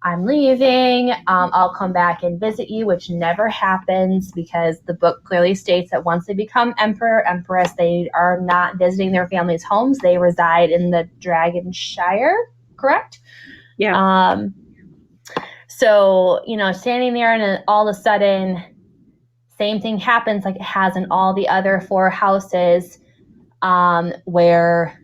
I'm leaving. I'll come back and visit you, which never happens because the book clearly states that once they become emperor, empress, they are not visiting their family's homes. They reside in the Dragonshire, correct? Yeah. So, standing there and all of a sudden, same thing happens like it has in all the other 4 houses, where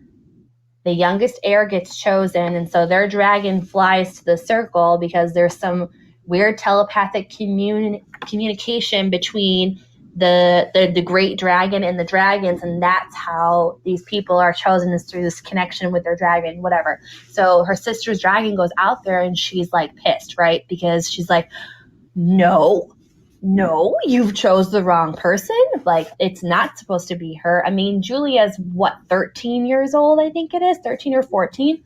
the youngest heir gets chosen, and so their dragon flies to the circle because there's some weird telepathic communication between the great dragon and the dragons, and that's how these people are chosen, is through this connection with their dragon, whatever. So her sister's dragon goes out there and she's pissed, right? Because she's like, no, you've chose the wrong person. It's not supposed to be her. I mean, Julia's 13 years old, I think it is, 13 or 14.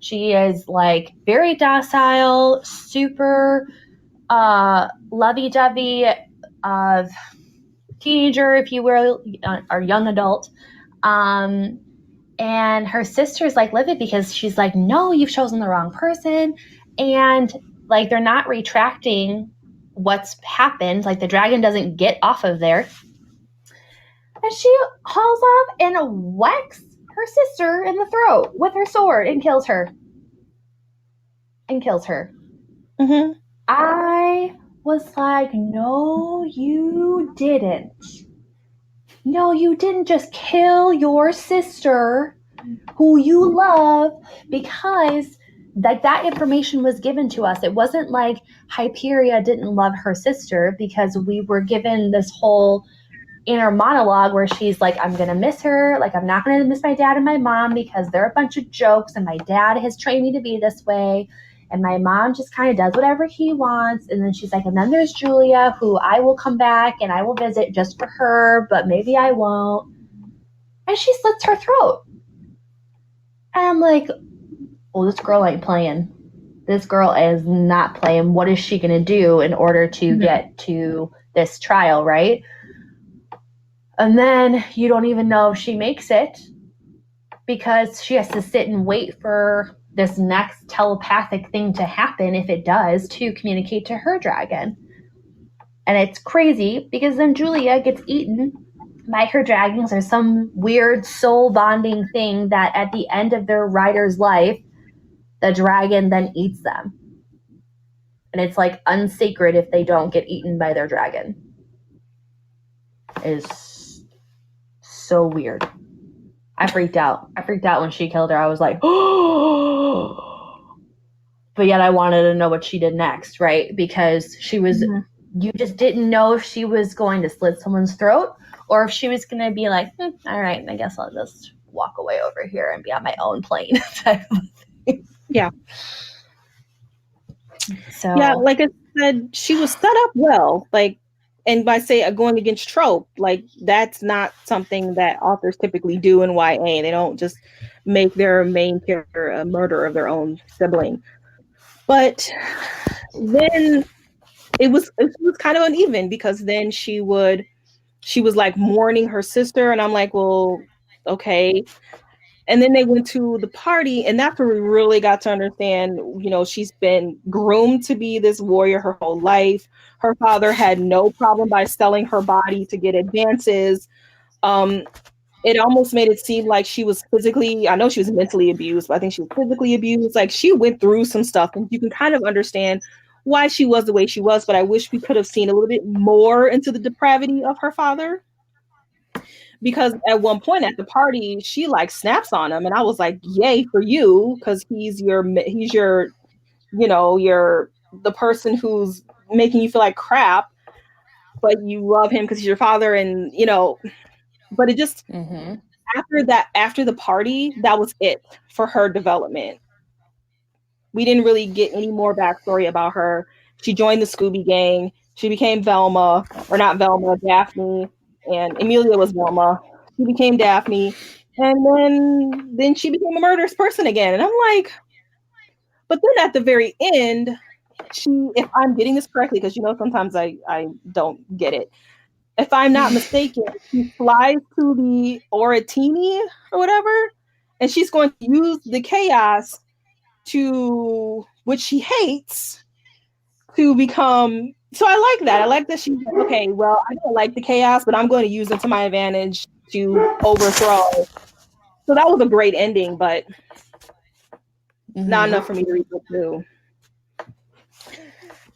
She is very docile, super lovey-dovey, teenager, if you will, or young adult. And her sister's livid because she's no, you've chosen the wrong person. And they're not retracting what's happened. The dragon doesn't get off of there. And she hauls off and whacks her sister in the throat with her sword and kills her. Mm-hmm. I was like, no, you didn't. No, you didn't just kill your sister, who you love, because that information was given to us. It wasn't like Hyperia didn't love her sister, because we were given this whole in her monologue where she's like, I'm going to miss her. Like, I'm not going to miss my dad and my mom because they're a bunch of jokes and my dad has trained me to be this way. And my mom just kind of does whatever he wants. And then she's like, and then there's Julia, who I will come back and I will visit just for her, but maybe I won't. And she slits her throat. And I'm like, well, this girl ain't playing. This girl is not playing. What is she going to do in order to get to this trial, right? And then you don't even know if she makes it because she has to sit and wait for this next telepathic thing to happen, if it does, to communicate to her dragon. And it's crazy because then Julia gets eaten by her dragons or some weird soul bonding thing that at the end of their rider's life, the dragon then eats them. And it's like unsacred if they don't get eaten by their dragon. It is so weird. I freaked out. I freaked out when she killed her. I was like, oh. But yet I wanted to know what she did next, right? Because she was, you just didn't know if she was going to slit someone's throat or if she was going to be like, all right, I guess I'll just walk away over here and be on my own plane type of thing. Yeah. So yeah, like I said, she was set up well. Like, and by say going against trope, like that's not something that authors typically do in YA. They don't just make their main character a murderer of their own sibling. But then it was kind of uneven because then she was like mourning her sister, and I'm like, well, okay. And then they went to the party, and that's where we really got to understand, you know, she's been groomed to be this warrior her whole life. Her father had no problem by selling her body to get advances. It almost made it seem like she was physically, I know she was mentally abused, but I think she was physically abused. Like she went through some stuff, and you can kind of understand why she was the way she was, but I wish we could have seen a little bit more into the depravity of her father. Because at one point at the party, she like snaps on him, and I was like, "Yay for you!" Because he's your, you know, the person who's making you feel like crap, but you love him because he's your father, and you know. But it just after the party, that was it for her development. We didn't really get any more backstory about her. She joined the Scooby Gang. She became Velma, or not Velma, Daphne, and Emilia was Velma. She became Daphne, and then she became a murderous person again. And I'm like, but then at the very end, if I'm getting this correctly, because you know sometimes I don't get it. If I'm not mistaken, she flies to the Oratini or whatever, and she's going to use the chaos which she hates, to become. So I like that. I like that she's like, okay, well, I don't like the chaos, but I'm going to use it to my advantage to overthrow. So that was a great ending, but not enough for me to read book 2.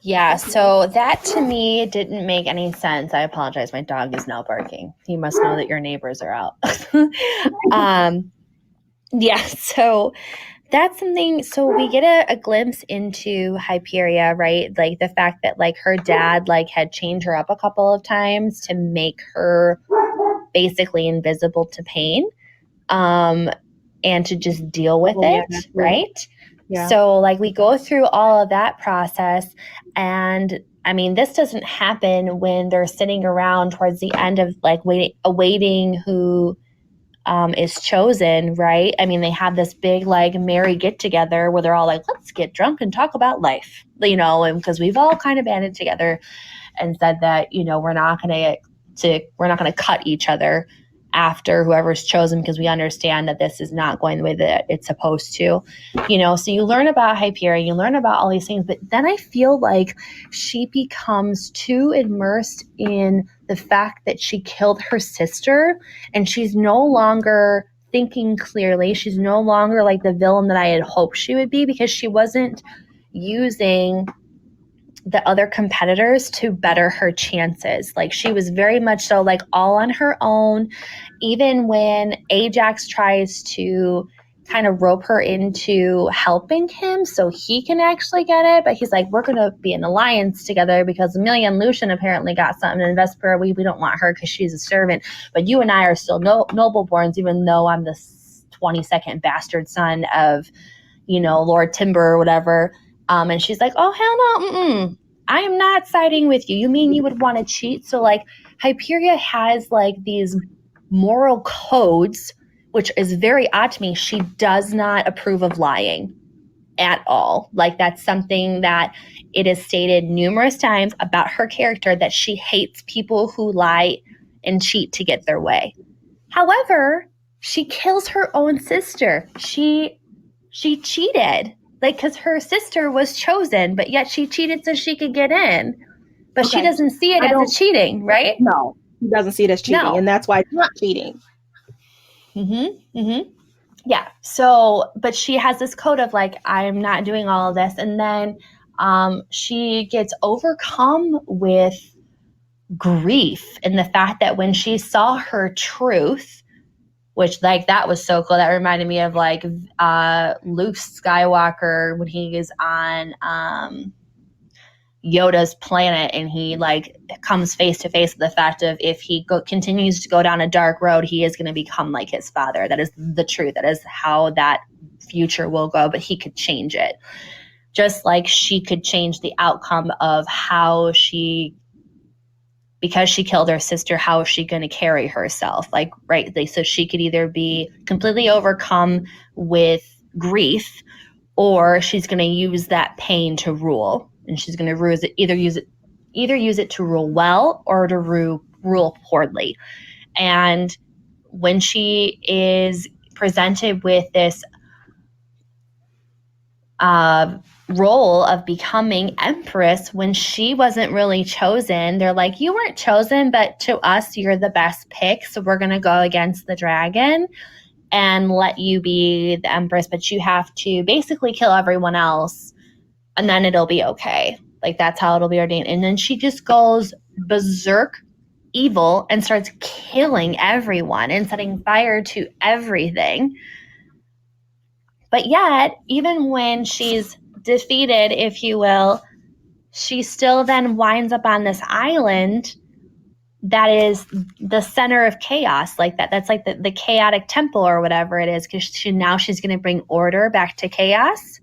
Yeah, so that to me didn't make any sense. I apologize. My dog is now barking. He must know that your neighbors are out. Yeah, so that's something. So we get a glimpse into Hyperia, right? Like the fact that like her dad like had chained her up a couple of times to make her basically invisible to pain, and to just deal with it, right? Yeah. So like we go through all of that process, and I mean, this doesn't happen when they're sitting around towards the end of like awaiting who is chosen, right? I mean, they have this big like merry get together where they're all like, let's get drunk and talk about life, you know, and because we've all kind of banded together and said that, you know, we're not going to cut each other after whoever's chosen, because we understand that this is not going the way that it's supposed to, you know. So you learn about Hyperia, you learn about all these things, but then I feel like she becomes too immersed in the fact that she killed her sister, and she's no longer thinking clearly. She's no longer like the villain that I had hoped she would be, because she wasn't using the other competitors to better her chances. Like she was very much so like all on her own. Even when Ajax tries to kind of rope her into helping him so he can actually get it. But he's like, we're going to be an alliance together because Amelia and Lucian apparently got something. And Vesper, we don't want her because she's a servant. But you and I are still nobleborns, even though I'm the 22nd bastard son of, Lord Timber or whatever. And she's like, oh, hell no. Mm-mm. I am not siding with you. You mean you would want to cheat? So like Hyperia has like these moral codes, which is very odd to me. She does not approve of lying at all. Like that's something that it is stated numerous times about her character, that she hates people who lie and cheat to get their way. However, she kills her own sister. She cheated, like, because her sister was chosen, but yet she cheated so she could get in. But she doesn't see it as a cheating, right? No, he doesn't see it as cheating, and that's why it's not cheating. Yeah. So, but she has this code of like, I'm not doing all of this. And then she gets overcome with grief in the fact that when she saw her truth, which like that was so cool. That reminded me of like Luke Skywalker when he is on Yoda's planet and he like comes face to face with the fact of if he continues to go down a dark road, he is going to become like his father. That is the truth. That is how that future will go, but he could change it. Just like she could change the outcome of how because she killed her sister, how is she going to carry herself? Like, right. So she could either be completely overcome with grief, or she's going to use that pain to rule. And she's going to either use it to rule well or to rule poorly. And when she is presented with this role of becoming empress, when she wasn't really chosen, they're like, you weren't chosen, but to us, you're the best pick. So we're going to go against the dragon and let you be the empress, but you have to basically kill everyone else and then it'll be okay. Like that's how it'll be ordained. And then she just goes berserk evil and starts killing everyone and setting fire to everything. But yet, even when she's defeated, if you will, she still then winds up on this island that is the center of chaos, like that. That's like the chaotic temple or whatever it is, because she's going to bring order back to chaos.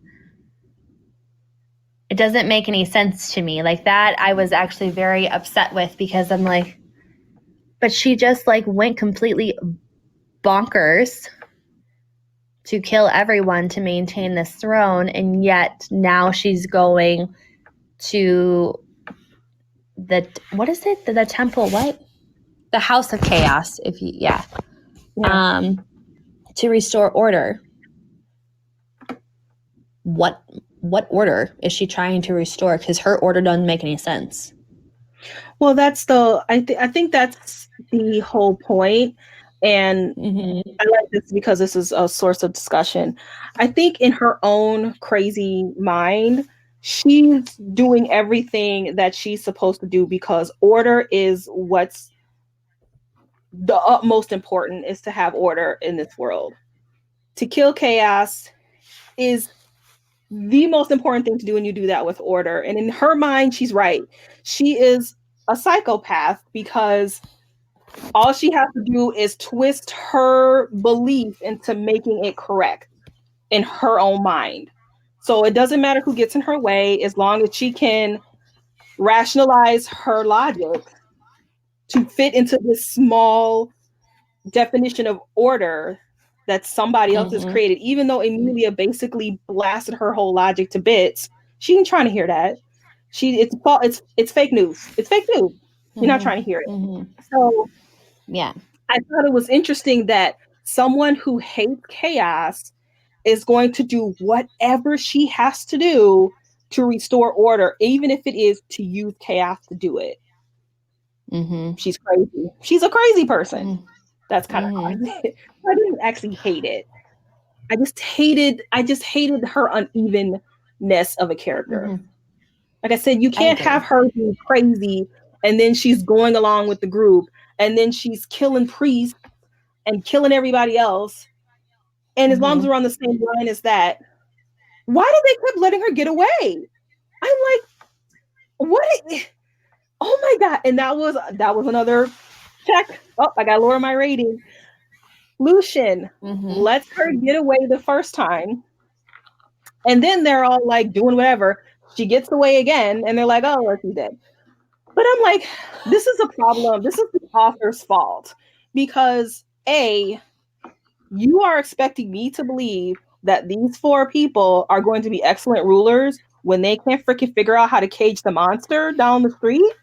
It doesn't make any sense to me. Like that, I was actually very upset with, because I'm like, but she just like went completely bonkers to kill everyone to maintain this throne, and yet now she's going to what is it? The temple, what? The House of Chaos, to restore order. What order is she trying to restore? Because her order doesn't make any sense. Well, that's I think that's the whole point. And I like this because this is a source of discussion. I think in her own crazy mind, she's doing everything that she's supposed to do because order is what's the utmost important, is to have order in this world. To kill chaos is the most important thing to do, and you do that with order. And in her mind, she's right. She is a psychopath because all she has to do is twist her belief into making it correct in her own mind. So it doesn't matter who gets in her way, as long as she can rationalize her logic to fit into this small definition of order that somebody else has created. Even though Emilia basically blasted her whole logic to bits, she ain't trying to hear that. It's fake news. It's fake news. You're not trying to hear it. So yeah, I thought it was interesting that someone who hates chaos is going to do whatever she has to do to restore order, even if it is to use chaos to do it. She's crazy. She's a crazy person. That's kind of how I didn't actually hate it. I just hated her unevenness of a character. Like I said, you can't have her be crazy and then she's going along with the group and then she's killing priests and killing everybody else And as long as we're on the same line as that, why did they keep letting her get away? I'm like, what? Oh my God. And that was another check. Oh, I gotta lower my rating. Lucian lets her get away the first time. And then they're all like doing whatever. She gets away again, and they're like, oh, well, she's dead. But I'm like, this is a problem. This is the author's fault. Because A, you are expecting me to believe that these 4 people are going to be excellent rulers when they can't freaking figure out how to cage the monster down the street?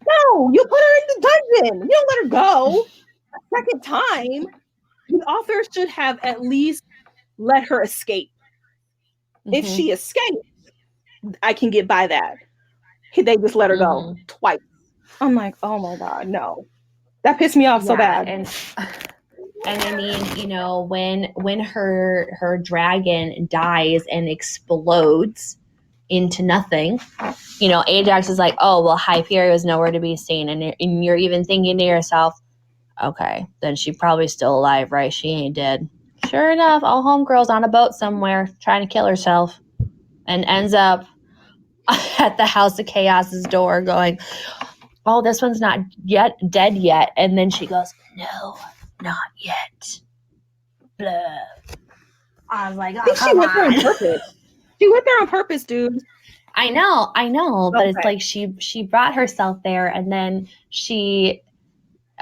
No, you put her in the dungeon. You don't let her go a second time. The author should have at least let her escape. If she escaped, I can get by that. They just let her go twice. I'm like, oh my God, no. That pissed me off so bad. And I mean, you know, when her dragon dies and explodes into nothing, you know, Ajax is like, oh, well, Hyperion was nowhere to be seen. And you're even thinking to yourself, okay, then she's probably still alive, right? She ain't dead. Sure enough, all homegirl's on a boat somewhere trying to kill herself and ends up at the House of Chaos's door going, oh, this one's not yet dead yet. And then she goes, no, not yet. Blah. I was like, oh, she went there on purpose. She went there on purpose, dude. I know, but it's like she brought herself there, and then she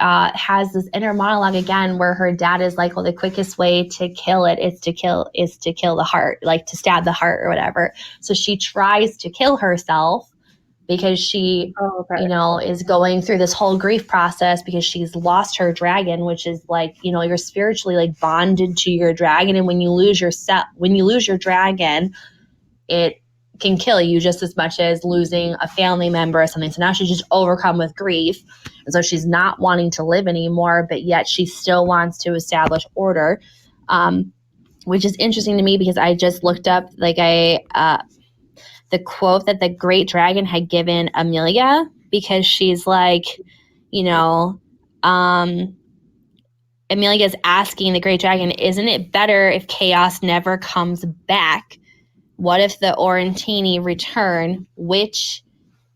has this inner monologue again where her dad is like, well, the quickest way to kill it is to kill the heart, like to stab the heart or whatever. So she tries to kill herself because she, you know, is going through this whole grief process because she's lost her dragon, which is like, you know, you're spiritually like bonded to your dragon. And when you lose your dragon, it can kill you just as much as losing a family member or something. So now she's just overcome with grief. And so she's not wanting to live anymore, but yet she still wants to establish order, which is interesting to me because I just looked up the quote that the great dragon had given Amelia, because she's like, you know, Amelia's asking the great dragon, isn't it better if chaos never comes back? What if the Orantini return, which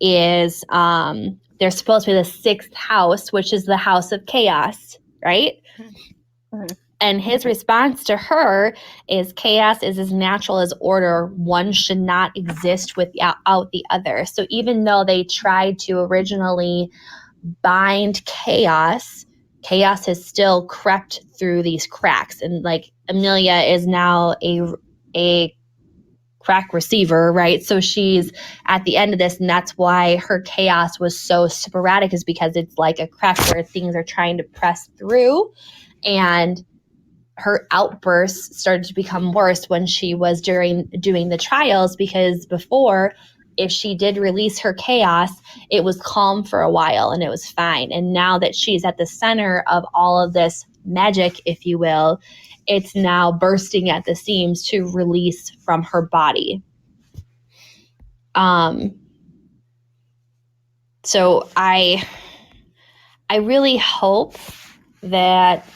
is, they're supposed to be the 6th house, which is the house of chaos, right? Mm-hmm. And his response to her is, chaos is as natural as order. One should not exist without the other. So even though they tried to originally bind chaos has still crept through these cracks. And like Amelia is now a crack receiver, right? So she's at the end of this, and that's why her chaos was so sporadic, is because it's like a crack where things are trying to press through. And her outbursts started to become worse when she was doing the trials, because before, if she did release her chaos, it was calm for a while and it was fine. And now that she's at the center of all of this magic, if you will, it's now bursting at the seams to release from her body. So I really hope that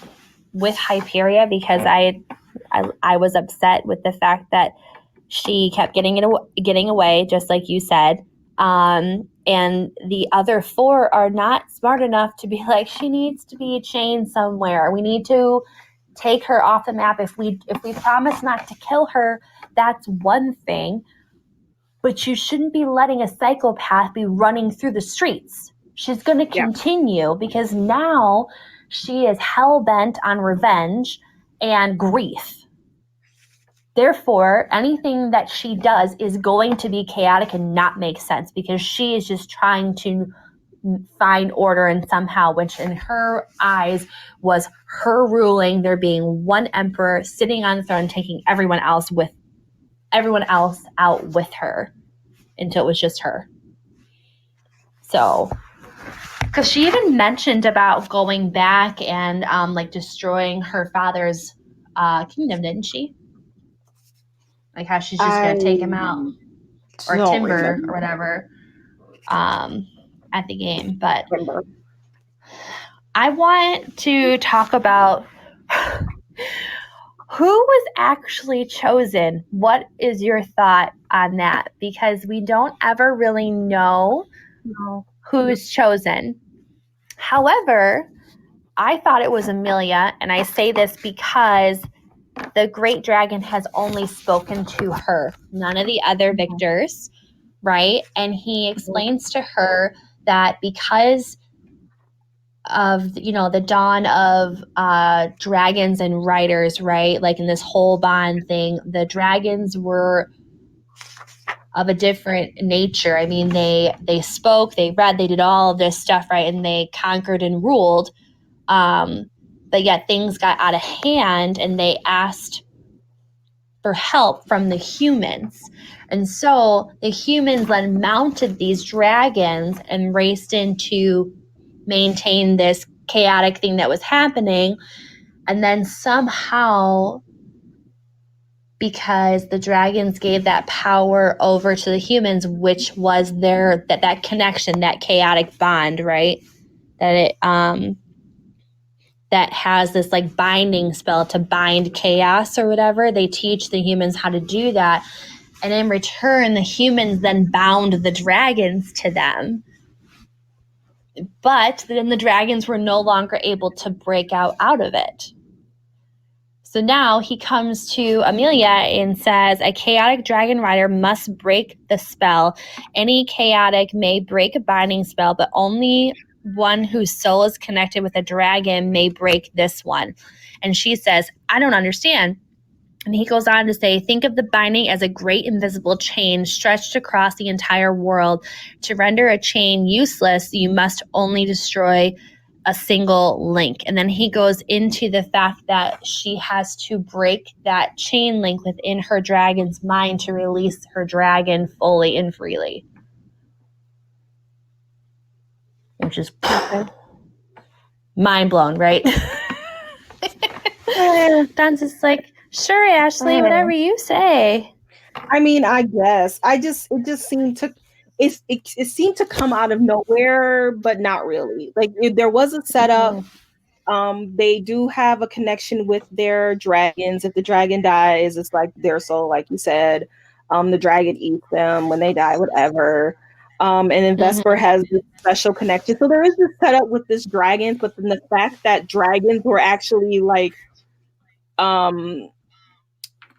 with Hyperion, because I was upset with the fact that she kept getting away, just like you said. And the other 4 are not smart enough to be like, she needs to be chained somewhere. We need to take her off the map. If we promise not to kill her, that's one thing. But you shouldn't be letting a psychopath be running through the streets. She's going to continue because now she is hell-bent on revenge and grief. Therefore, anything that she does is going to be chaotic and not make sense, because she is just trying to find order, and somehow, which in her eyes was her ruling, there being one emperor sitting on the throne, taking everyone else out with her until it was just her. So, because she even mentioned about going back and like destroying her father's kingdom, didn't she? Like how she's just going to take him out, or timber or whatever, at the game. But I want to talk about Who was actually chosen? What is your thought on that? Because we don't ever really know No. who's chosen. However, I thought it was Amelia, and I say this because the great dragon has only spoken to her, none of the other victors, right? And he explains to her that because of, you know, the dawn of dragons and riders, right? Like in this whole bond thing, the dragons were of a different nature. I mean, they spoke, they read, they did all of this stuff, right? And they conquered and ruled. But yet things got out of hand, and they asked for help from the humans. And so the humans then mounted these dragons and raced in to maintain this chaotic thing that was happening. And then somehow, because the dragons gave that power over to the humans, which was their that connection, that chaotic bond, right? That it that has this like binding spell to bind chaos or whatever. They teach the humans how to do that. And in return, the humans then bound the dragons to them. But then the dragons were no longer able to break out of it. So now he comes to Amelia and says, a chaotic dragon rider must break the spell. Any chaotic may break a binding spell, but only one whose soul is connected with a dragon may break this one. And she says, I don't understand. And he goes on to say, think of the binding as a great invisible chain stretched across the entire world. To render a chain useless, you must only destroy a single link. And then he goes into the fact that she has to break that chain link within her dragon's mind to release her dragon fully and freely. Which is mind blown, right? Don's just like, sure, Ashley, whatever you say. I mean, I guess it just seemed to it seemed to come out of nowhere, but not really. Like there was a setup. They do have a connection with their dragons. If the dragon dies, it's like their soul, like you said. The dragon eats them when they die, whatever. And then Vesper has this special connection. So there is this setup with this dragon, but then the fact that dragons were actually like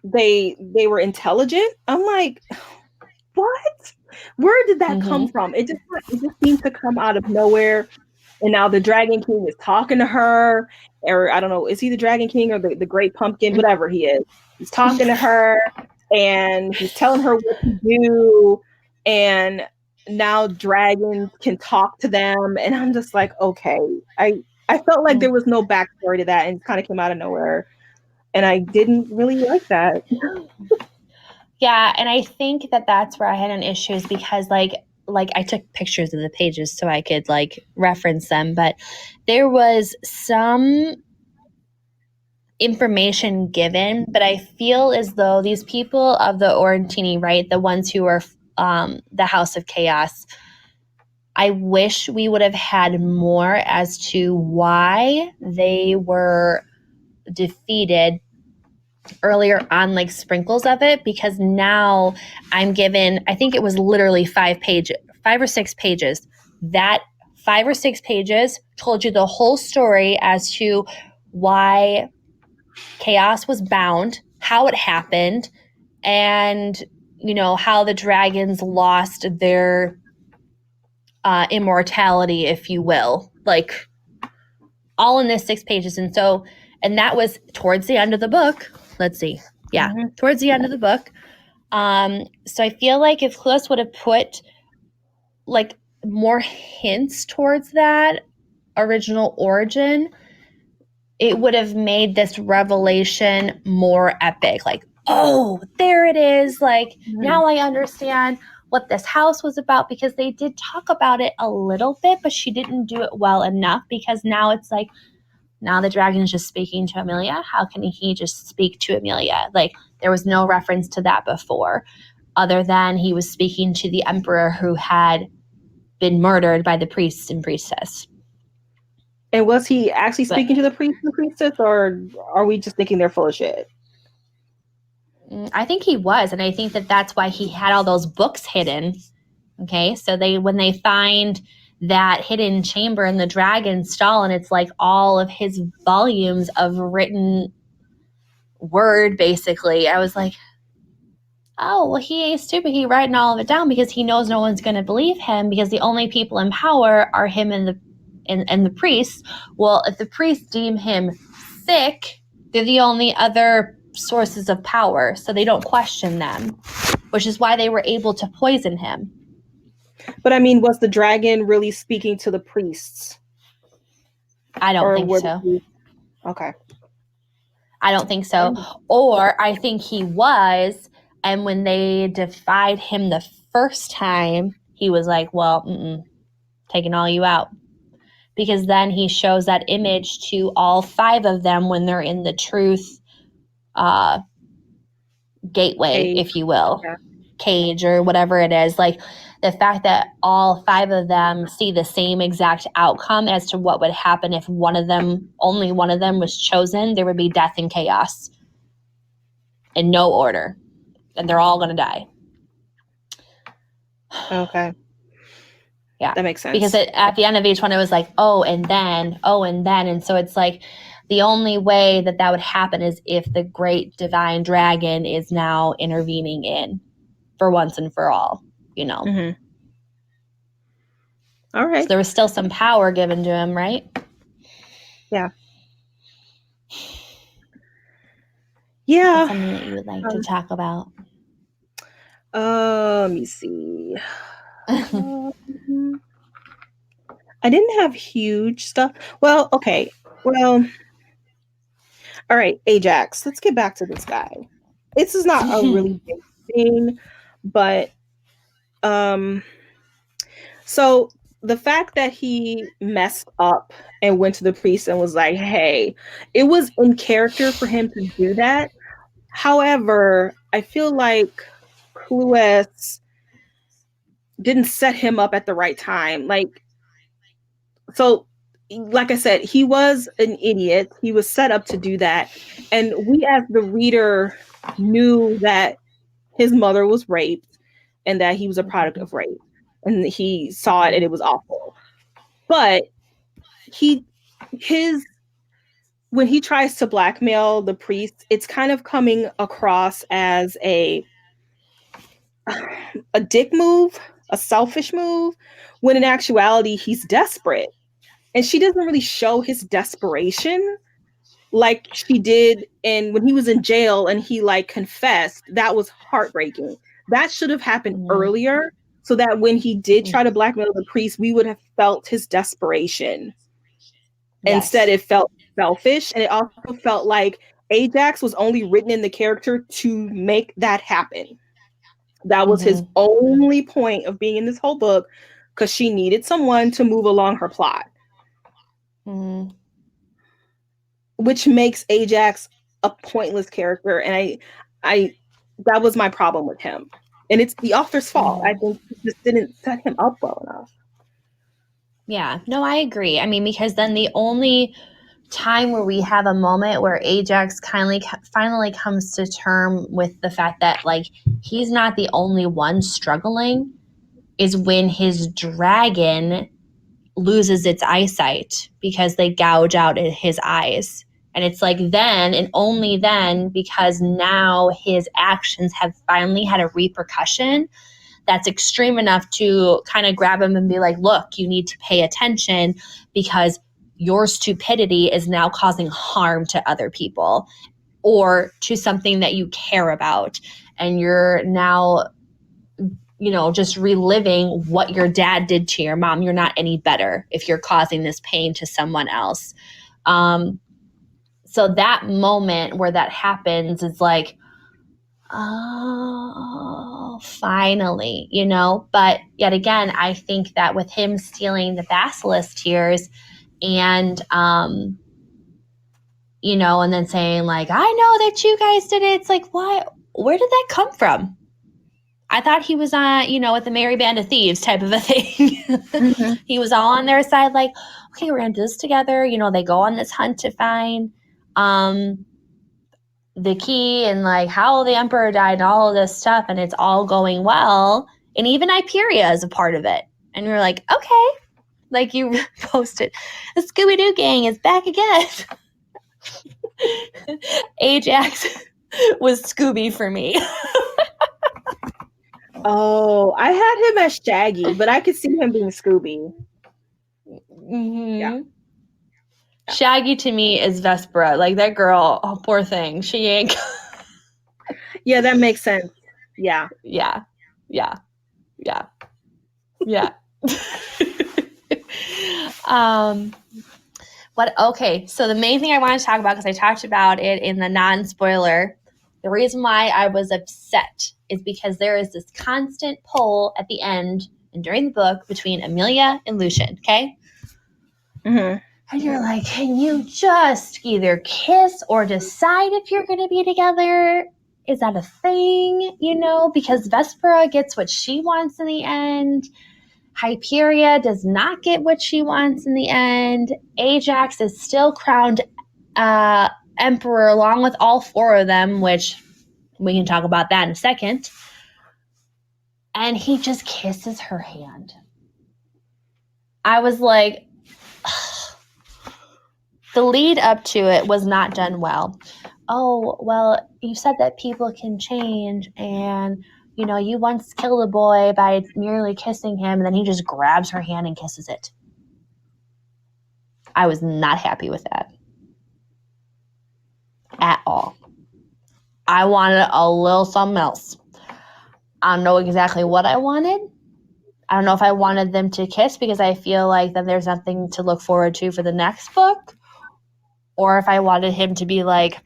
they were intelligent. I'm like, what? Where did that come from? It just seemed to come out of nowhere. And now the Dragon King is talking to her, or I don't know, is he the Dragon King or the Great Pumpkin, whatever he is. He's talking to her and he's telling her what to do. And now dragons can talk to them. And I'm just like, okay. I felt like there was no backstory to that and it kind of came out of nowhere. And I didn't really like that. Yeah, and I think that that's where I had an issue is because like I took pictures of the pages so I could like reference them, but there was some information given, but I feel as though these people of the Orantini, right, the ones who are the House of Chaos, I wish we would have had more as to why they were defeated earlier on, like sprinkles of it, because now I'm given, I think it was literally 5 or 6 pages. That 5 or 6 pages told you the whole story as to why chaos was bound, how it happened, and you know how the dragons lost their immortality, if you will, like all in this 6 pages. And so, and that was towards the end of the book. Let's see. Yeah, towards the end of the book. So I feel like if Clus would have put like more hints towards that original origin, it would have made this revelation more epic. Like, oh, there it is. Like, now I understand what this house was about, because they did talk about it a little bit, but she didn't do it well enough, because now it's like, now the dragon is just speaking to Amelia. How can he just speak to Amelia? Like, there was no reference to that before, other than he was speaking to the emperor who had been murdered by the priest and priestess. And was he actually speaking to the priest and priestess, or are we just thinking they're full of shit? I think he was, and I think that that's why he had all those books hidden. Okay, so when they find that hidden chamber in the dragon's stall, and it's like all of his volumes of written word, basically, I was like, oh, well, he ain't stupid. He writing all of it down because he knows no one's going to believe him, because the only people in power are him and the priests. Well, if the priests deem him sick, they're the only other sources of power, so they don't question them, which is why they were able to poison him. But I mean, was the dragon really speaking to the priests? I don't think so. Okay. I don't think so. Or I think he was, and when they defied him the first time, he was like, well, taking all you out. Because then he shows that image to all 5 of them when they're in the truth gateway, if you will, cage or whatever it is. Like, the fact that all 5 of them see the same exact outcome as to what would happen if only one of them was chosen, there would be death and chaos in no order, and they're all going to die. Okay. Yeah. That makes sense. Because at the end of each one, it was like, oh, and then. And so it's like the only way that would happen is if the great divine dragon is now intervening in for once and for all, Mm-hmm. All right. So there was still some power given to him, right? Yeah. Yeah. That's something that you would like to talk about. Let me see. I didn't have huge stuff. Well, okay. Well, all right, Ajax. Let's get back to this guy. This is not a really big thing, but so the fact that he messed up and went to the priest and was like, hey, it was in character for him to do that. However, I feel like Clues didn't set him up at the right time. Like I said, he was an idiot. He was set up to do that. And we as the reader knew that his mother was raped and that he was a product of rape. And he saw it and it was awful. But when he tries to blackmail the priest, it's kind of coming across as a dick move, a selfish move, when in actuality he's desperate. And she doesn't really show his desperation like she did when he was in jail and he like confessed. That was heartbreaking. That should have happened earlier, so that when he did try to blackmail the priest, we would have felt his desperation. Yes. Instead, it felt selfish, and it also felt like Ajax was only written in the character to make that happen. That was his only point of being in this whole book, because she needed someone to move along her plot. Which makes Ajax a pointless character, and I that was my problem with him. And it's the author's fault. I think he just didn't set him up well enough. Yeah, no, I agree. I mean, because then the only time where we have a moment where Ajax finally comes to term with the fact that, like, he's not the only one struggling is when his dragon loses its eyesight because they gouge out his eyes. And it's like then and only then, because now his actions have finally had a repercussion that's extreme enough to kind of grab him and be like, look, you need to pay attention because your stupidity is now causing harm to other people or to something that you care about. And you're now, just reliving what your dad did to your mom. You're not any better if you're causing this pain to someone else. So that moment where that happens is like, oh, finally, But yet again, I think that with him stealing the basilisk tears and, and then saying like, I know that you guys did it. It's like, what? Where did that come from? I thought he was on, with the Merry Band of Thieves type of a thing. He was all on their side, like, okay, we're going to do this together. They go on this hunt to find the key and like how the emperor died and all of this stuff, and it's all going well. And even Hyperia is a part of it. And you're like, okay. Like you posted, the Scooby-Doo gang is back again. Ajax was Scooby for me. Oh, I had him as Shaggy, but I could see him being Scooby. Mm-hmm. Yeah. Shaggy to me is Vespera. Like that girl, oh poor thing. She ain't. Yeah, that makes sense. Yeah. Yeah. Okay, so the main thing I wanted to talk about, because I talked about it in the non-spoiler, the reason why I was upset is because there is this constant pull at the end and during the book between Amelia and Lucian, okay? Mm-hmm. And you're like, can you just either kiss or decide if you're going to be together? Is that a thing? Because Vespera gets what she wants in the end. Hyperia does not get what she wants in the end. Ajax is still crowned emperor along with all four of them, which we can talk about that in a second. And he just kisses her hand. I was like, the lead up to it was not done well. Oh, well, you said that people can change, and you once killed a boy by merely kissing him, and then he just grabs her hand and kisses it. I was not happy with that at all. I wanted a little something else. I don't know exactly what I wanted. I don't know if I wanted them to kiss because I feel like then there's nothing to look forward to for the next book, or if I wanted him to be like,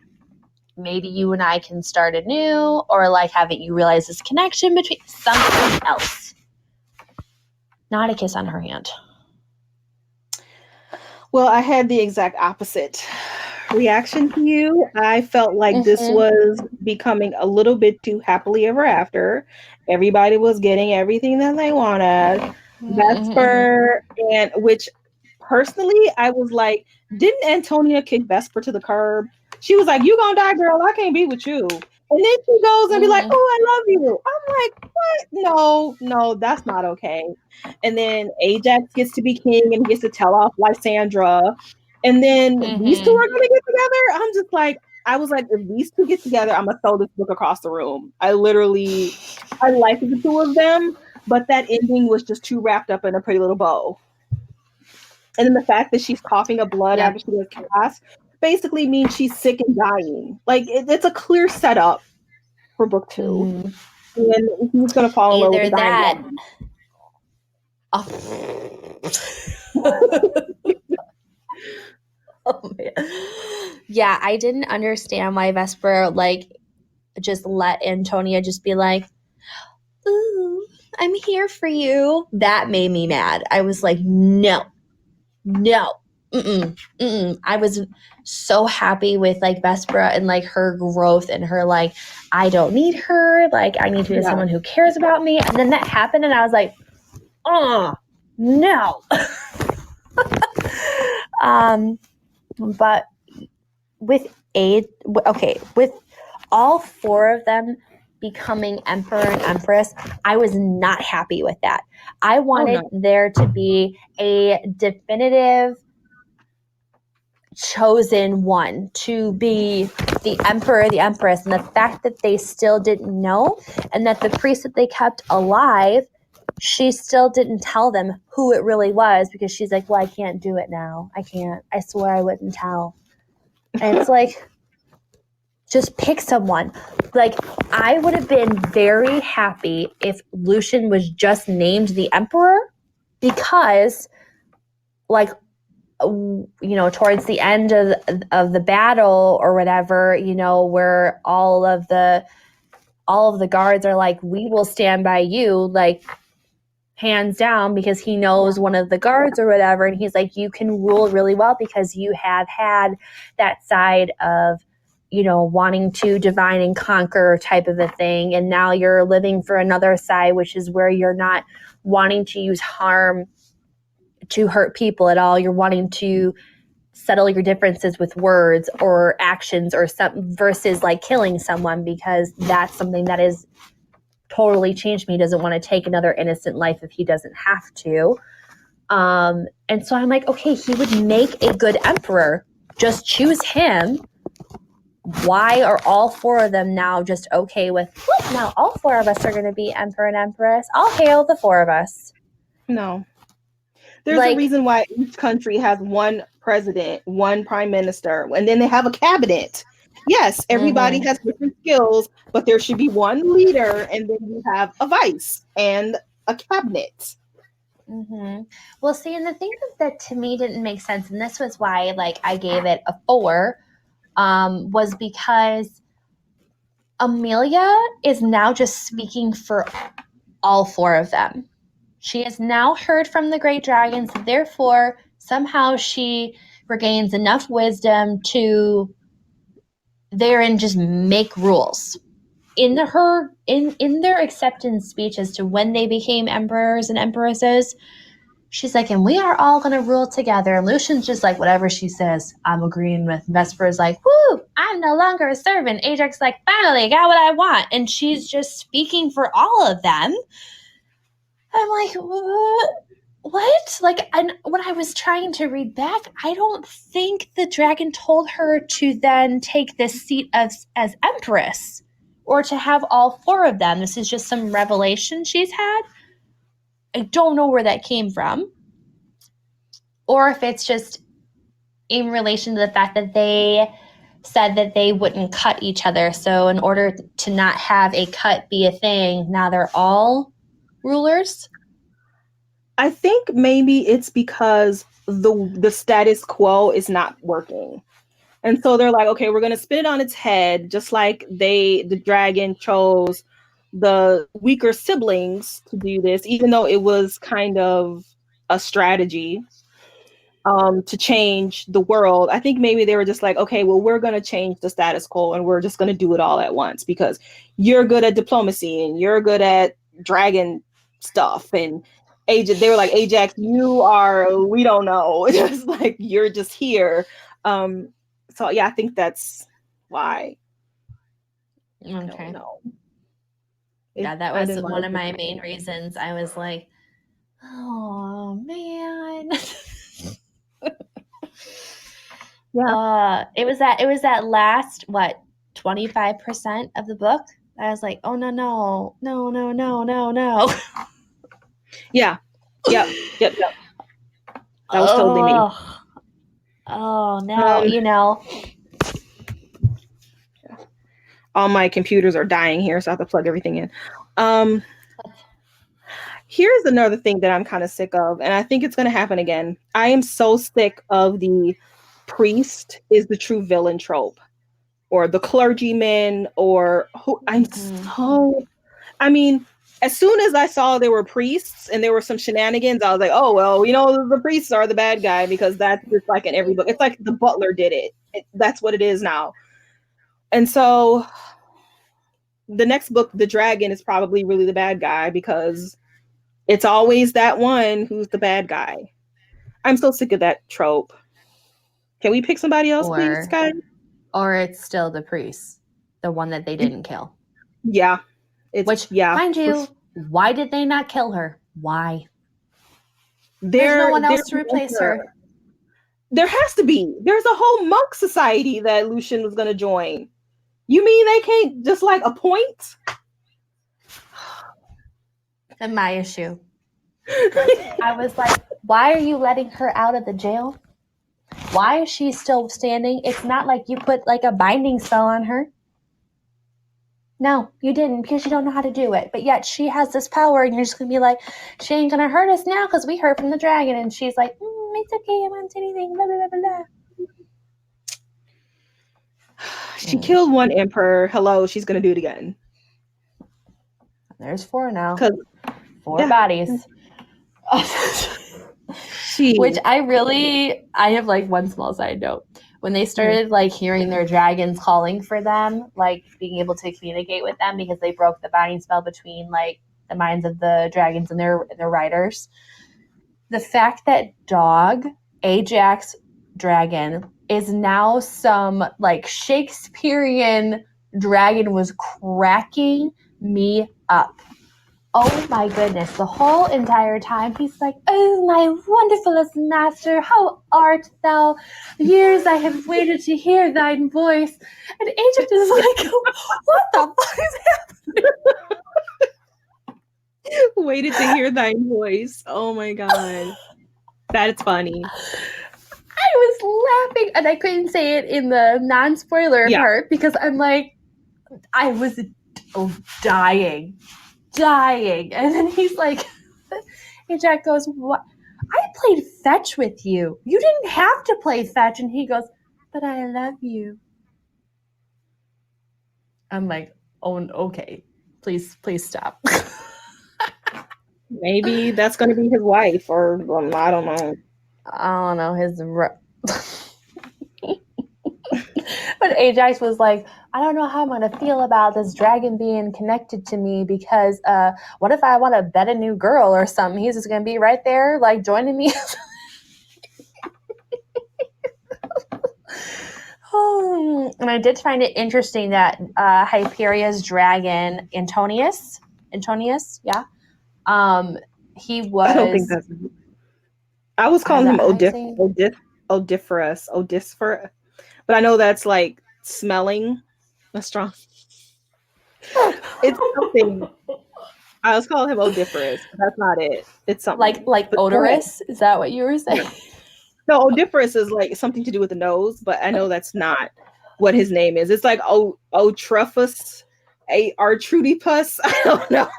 maybe you and I can start anew, or like haven't you realized this connection between something else. Not a kiss on her hand. Well, I had the exact opposite reaction to you. I felt like this was becoming a little bit too happily ever after. Everybody was getting everything that they wanted. Vesper, and which personally I was like, didn't Antonia kick Vesper to the curb? She was like, "You gonna die, girl. I can't be with you." And then she goes and be like, "Oh, I love you." I'm like, "What? No, that's not okay." And then Ajax gets to be king and gets to tell off Lysandra. And then these two are gonna get together. I'm just like, I was like, if these two get together, I'm gonna throw this book across the room. I liked the two of them, but that ending was just too wrapped up in a pretty little bow. And then the fact that she's coughing up blood after she was cast basically means she's sick and dying. Like it's a clear setup for book 2. And he's gonna fall in love with that. Oh man. Yeah, I didn't understand why Vesper just let Antonia just be like, "Ooh, I'm here for you." That made me mad. I was like, no. I was so happy with Vespera and her growth and her I don't need her. I need to be someone who cares about me. And then that happened and I was like, oh no. But with all four of them becoming emperor and empress, I was not happy with that. I wanted there to be a definitive chosen one to be the emperor, the empress, and the fact that they still didn't know, and that the priest that they kept alive, she still didn't tell them who it really was because she's like, well, I can't do it now. I can't. I swear I wouldn't tell. And it's like, just pick someone. I would have been very happy if Lucian was just named the emperor because, towards the end of the battle or whatever, where all of the guards are like, we will stand by you, hands down, because he knows one of the guards or whatever. And he's like, you can rule really well because you have had that side of, wanting to divine and conquer type of a thing. And now you're living for another side, which is where you're not wanting to use harm to hurt people at all. You're wanting to settle your differences with words or actions or some versus like killing someone, because that's something that is totally changed me. He doesn't want to take another innocent life if he doesn't have to. And so I'm like, okay, he would make a good emperor. Just choose him. Why are all four of them now just okay with, what? Now all four of us are going to be emperor and empress. I'll hail the four of us. No. There's a reason why each country has one president, one prime minister, and then they have a cabinet. Yes, everybody has different skills, but there should be one leader, and then you have a vice and a cabinet. Well, see, and the thing that to me didn't make sense, and this was why like I gave it a 4, was because Amelia is now just speaking for all four of them. She has now heard from the great dragons, therefore somehow she regains enough wisdom to therein just make rules. In their acceptance speech as to when they became emperors and empresses, she's like, and we are all going to rule together. And Lucian's just like, whatever she says, I'm agreeing with. Vespera's like, woo, I'm no longer a servant. Ajax like, finally, I got what I want. And she's just speaking for all of them. I'm like, what? Like, and when I was trying to read back, I don't think the dragon told her to then take this seat as empress or to have all four of them. This is just some revelation she's had. I don't know where that came from. Or if it's just in relation to the fact that they said that they wouldn't cut each other. So in order to not have a cut be a thing, now they're all rulers. I think maybe it's because the status quo is not working. And so they're like, okay, we're going to spin it on its head, just like the dragon chose the weaker siblings to do this, even though it was kind of a strategy to change the world. I think maybe they were just like, okay, well, we're going to change the status quo and we're just going to do it all at once because you're good at diplomacy and you're good at dragon stuff. And they were like, Ajax, we don't know. Just like, you're just here. So yeah, I think that's why. Okay. Yeah, that was one of my main reasons. I was like, oh man. Yeah. It was that last 25% of the book. I was like, oh no. Yeah. Yep. That was totally me. Oh no, all my computers are dying here, so I have to plug everything in. Here's another thing that I'm kind of sick of, and I think it's going to happen again. I am so sick of the priest is the true villain trope, or the clergyman, or who. I mean, as soon as I saw there were priests and there were some shenanigans, I was like, oh, well, the priests are the bad guy because that's just like in every book. It's like the butler did it. That's what it is now. And so the next book, the dragon, is probably really the bad guy because it's always that one who's the bad guy. I'm so sick of that trope. Can we pick somebody else, please, guys? Or it's still the priest, the one that they didn't kill. Yeah. Mind you, why did they not kill her? Why? There's no one else to replace her. There has to be. There's a whole monk society that Lucian was going to join. You mean they can't just like appoint? That's my issue. I was like, why are you letting her out of the jail? Why is she still standing? It's not like you put like a binding spell on her. No, you didn't, because you don't know how to do it. But yet she has this power, and you're just going to be like, she ain't going to hurt us now because we heard from the dragon. And she's like, it's okay, I won't say anything, blah, blah, blah, blah. She killed one emperor. Hello, she's going to do it again. There's 4 now. 4 bodies. Which I have like one small side note. When they started like hearing their dragons calling for them, like being able to communicate with them because they broke the binding spell between like the minds of the dragons and their riders. The fact that Ajax dragon is now some like Shakespearean dragon was cracking me up. Oh my goodness, the whole entire time he's like, oh my wonderfulest master, how art thou? Years I have waited to hear thine voice. And Ajax is like, what the fuck is happening? Waited to hear thine voice. Oh my god. That's funny. I was laughing and I couldn't say it in the non-spoiler part because I'm like, I was dying. And then he's like, and Jack goes, what? I played fetch with you. You didn't have to play fetch. And he goes, but I love you. I'm like, oh, okay. Please stop. Maybe that's going to be his wife, or I don't know. I don't know. But Ajax was like, I don't know how I'm going to feel about this dragon being connected to me because what if I want to bet a new girl or something? He's just going to be right there, like, joining me. And I did find it interesting that Hyperia's dragon, Antonius, yeah, he was... I don't think that's... I was calling him Odiferous, but I know that's like smelling. That's strong. It's something. I was calling him Odiferous, but that's not it. It's something like odorous. Is that what you were saying? No, Odiferous is like something to do with the nose, but I know that's not what his name is. It's like Otruphus, Artrudipus. I don't know.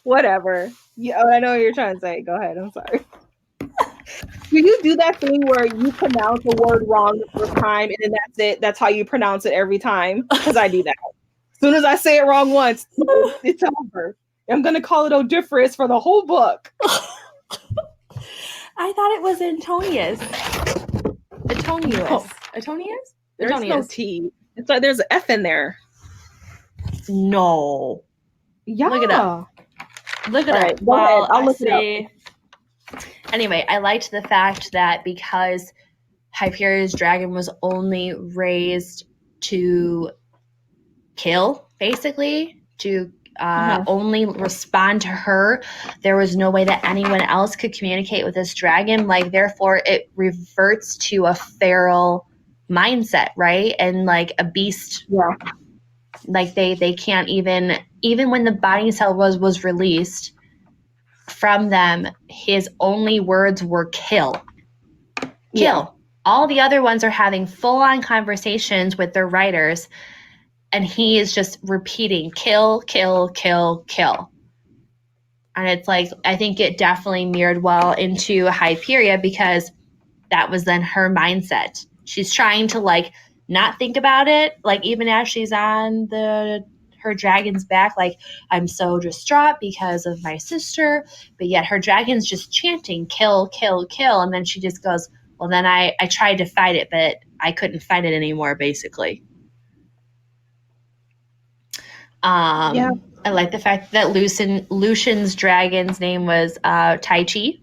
Whatever. Yeah, I know what you're trying to say. Go ahead. I'm sorry. Do you do that thing where you pronounce a word wrong the first time and then that's it? That's how you pronounce it every time? Because I do that. As soon as I say it wrong once, it's over. I'm going to call it Odiferous for the whole book. I thought it was Antonius. Antonius? There's no T. It's like there's an F in there. No. Yeah. Look it up. Right, well, I'll look it up. Anyway, I liked the fact that because Hyperia's dragon was only raised to kill, basically, to only respond to her, there was no way that anyone else could communicate with this dragon. Like, therefore, it reverts to a feral mindset, right? And like a beast. Yeah. Like they can't even when the body cell was released from them, his only words were kill. Yeah. All the other ones are having full-on conversations with their writers, and he is just repeating kill. And it's like, I think it definitely mirrored well into Hyperia because that was then her mindset. She's trying to like not think about it, like even as she's on her dragon's back, like, I'm so distraught because of my sister, but yet her dragon's just chanting kill. And then she just goes, well, then I tried to fight it, but I couldn't fight it anymore, basically. I like the fact that Lucian's dragon's name was Tai Chi.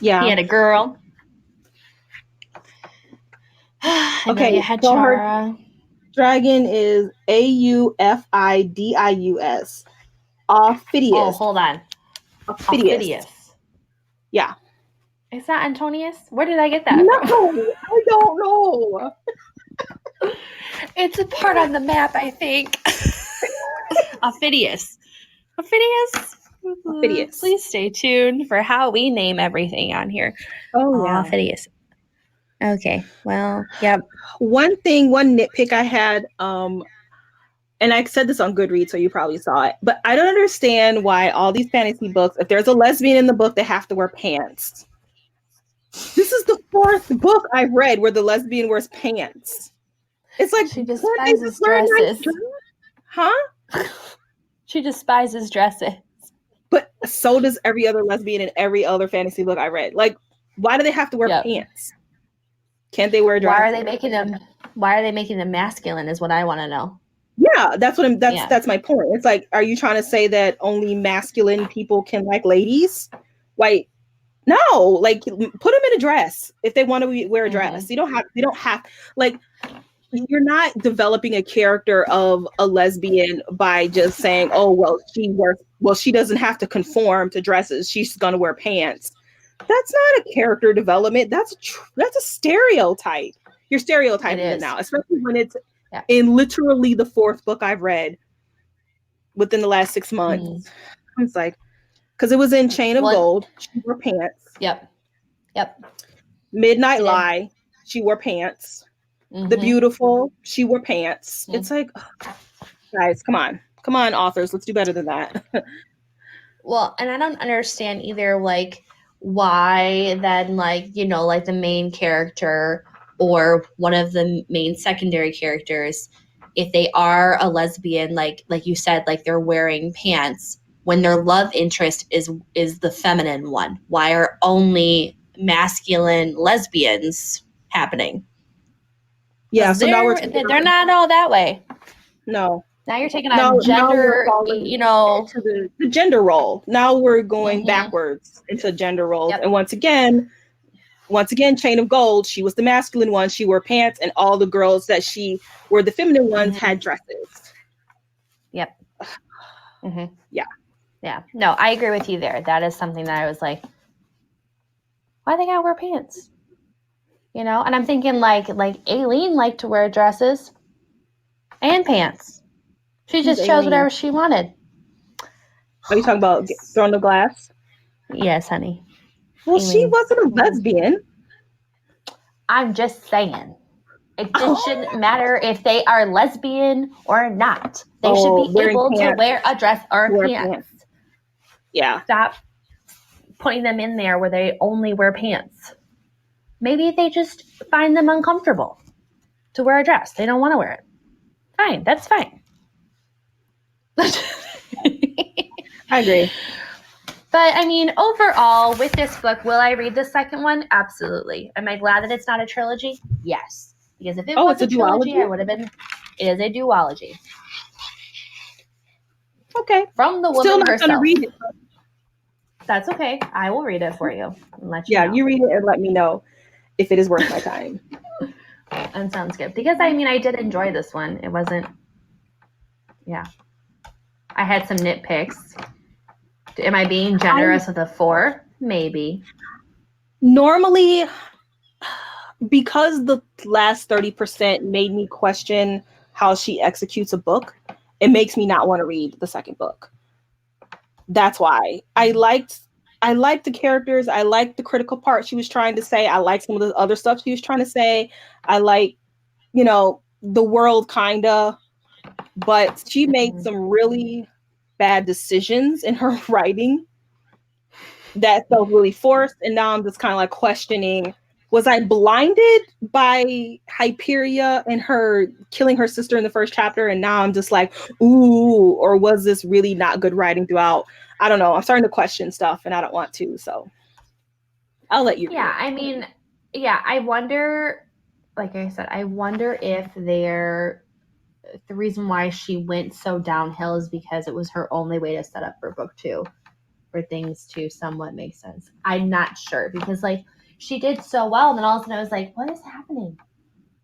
Yeah. He had a girl. Okay, so her dragon is Aufidius. Aufidius. Oh, hold on. Aufidius. Yeah. Is that Antonius? Where did I get that from? No, I don't know. It's a part on the map, I think. Aufidius. Please stay tuned for how we name everything on here. Oh, yeah. Aufidius. Okay, well, yep. One nitpick I had, and I said this on Goodreads, so you probably saw it, but I don't understand why all these fantasy books, if there's a lesbian in the book, they have to wear pants. This is the 4th book I've read where the lesbian wears pants. It's like, she despises dresses. Huh? She despises dresses. But so does every other lesbian in every other fantasy book I read. Like, why do they have to wear pants? Can't they wear dresses? Why are they making them masculine is what I want to know. Yeah, that's my point. It's like, are you trying to say that only masculine people can like ladies? Like, No, like put them in a dress if they want to wear a dress. You don't have like you're not developing a character of a lesbian by just saying, "Oh, well she doesn't have to conform to dresses. She's going to wear pants." That's not a character development. That's a stereotype. You're stereotyping them now, especially when it's in literally the 4th book I've read within the last 6 months. It's like, because it was in Chain of Gold, she wore pants. Yep. Midnight Lie, she wore pants. The Beautiful, she wore pants. It's like, guys, come on, authors, let's do better than that. Well, and I don't understand either, like, why then, like, you know, like the main character or one of the main secondary characters, if they are a lesbian, like you said, like they're wearing pants when their love interest is the feminine one. Why are only masculine lesbians happening? Yeah, so now they're not all that way. No. Now you're taking on gender, you know, to the gender role. Now we're going backwards into gender roles. And once again, Chain of Gold, she was the masculine one. She wore pants, and all the girls that she were the feminine ones had dresses. Yep. Yeah. No, I agree with you there. That is something that I was like, why they gotta wear pants? You know, and I'm thinking like Aileen liked to wear dresses and pants. She just chose whatever she wanted. Are you talking about Throne of Glass? Yes, honey. Well, Aileen. She wasn't a lesbian. I'm just saying. It just shouldn't matter if they are lesbian or not. They should be able to wear a dress or pants. Yeah. Stop putting them in there where they only wear pants. Maybe they just find them uncomfortable to wear a dress. They don't want to wear it. Fine. That's fine. I agree. But I mean, overall, with this book, will I read the second one? Absolutely. Am I glad that it's not a trilogy? Yes. Because if it was a trilogy, I would have been. It is a duology. Okay. From the woman Still not herself. Gonna read it. That's okay. I will read it for you and let you know. You read it and let me know if it is worth my time. That sounds good. Because I mean, I did enjoy this one. It wasn't. Yeah. I had some nitpicks. Am I being generous with a 4? Maybe. Normally, because the last 30% made me question how she executes a book, it makes me not want to read the second book. That's why. I liked the characters. I liked the critical part she was trying to say. I liked some of the other stuff she was trying to say. I like, the world kinda, but she made some really bad decisions in her writing that felt really forced. And now I'm just kind of like questioning, was I blinded by Hyperia and her killing her sister in the first chapter? And now I'm just like, ooh, or was this really not good writing throughout? I don't know. I'm starting to question stuff and I don't want to. So I'll let you. Yeah. I mean, I wonder, like I said, I wonder if the reason why she went so downhill is because it was her only way to set up for book 2 for things to somewhat make sense. I'm not sure because like she did so well, and then all of a sudden I was like, what is happening?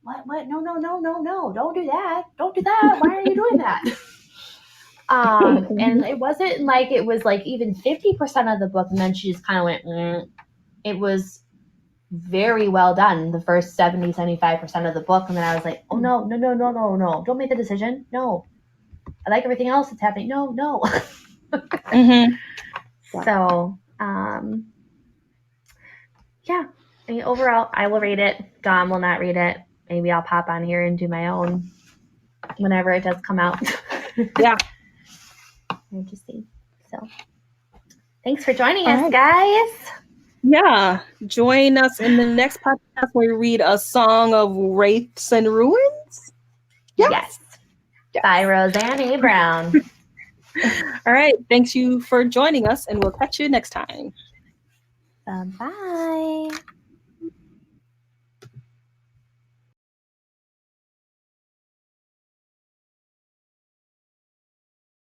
What? No, don't do that. Why are you doing that? And it wasn't like it was like even 50% of the book, and then she just kind of went, It was very well done, the first 70-75% of the book, and then I was like, oh no, don't make the decision. No, I like everything else that's happening. No. So yeah, I mean, overall I will read it. Dom will not read it. Maybe I'll pop on here and do my own whenever it does come out. Yeah. Interesting. So thanks for joining us, guys. Yeah, join us in the next podcast where we read A Song of Wraiths and Ruins. Yes. By Roseanne A. Brown. All right. Thanks you for joining us, and we'll catch you next time. Bye.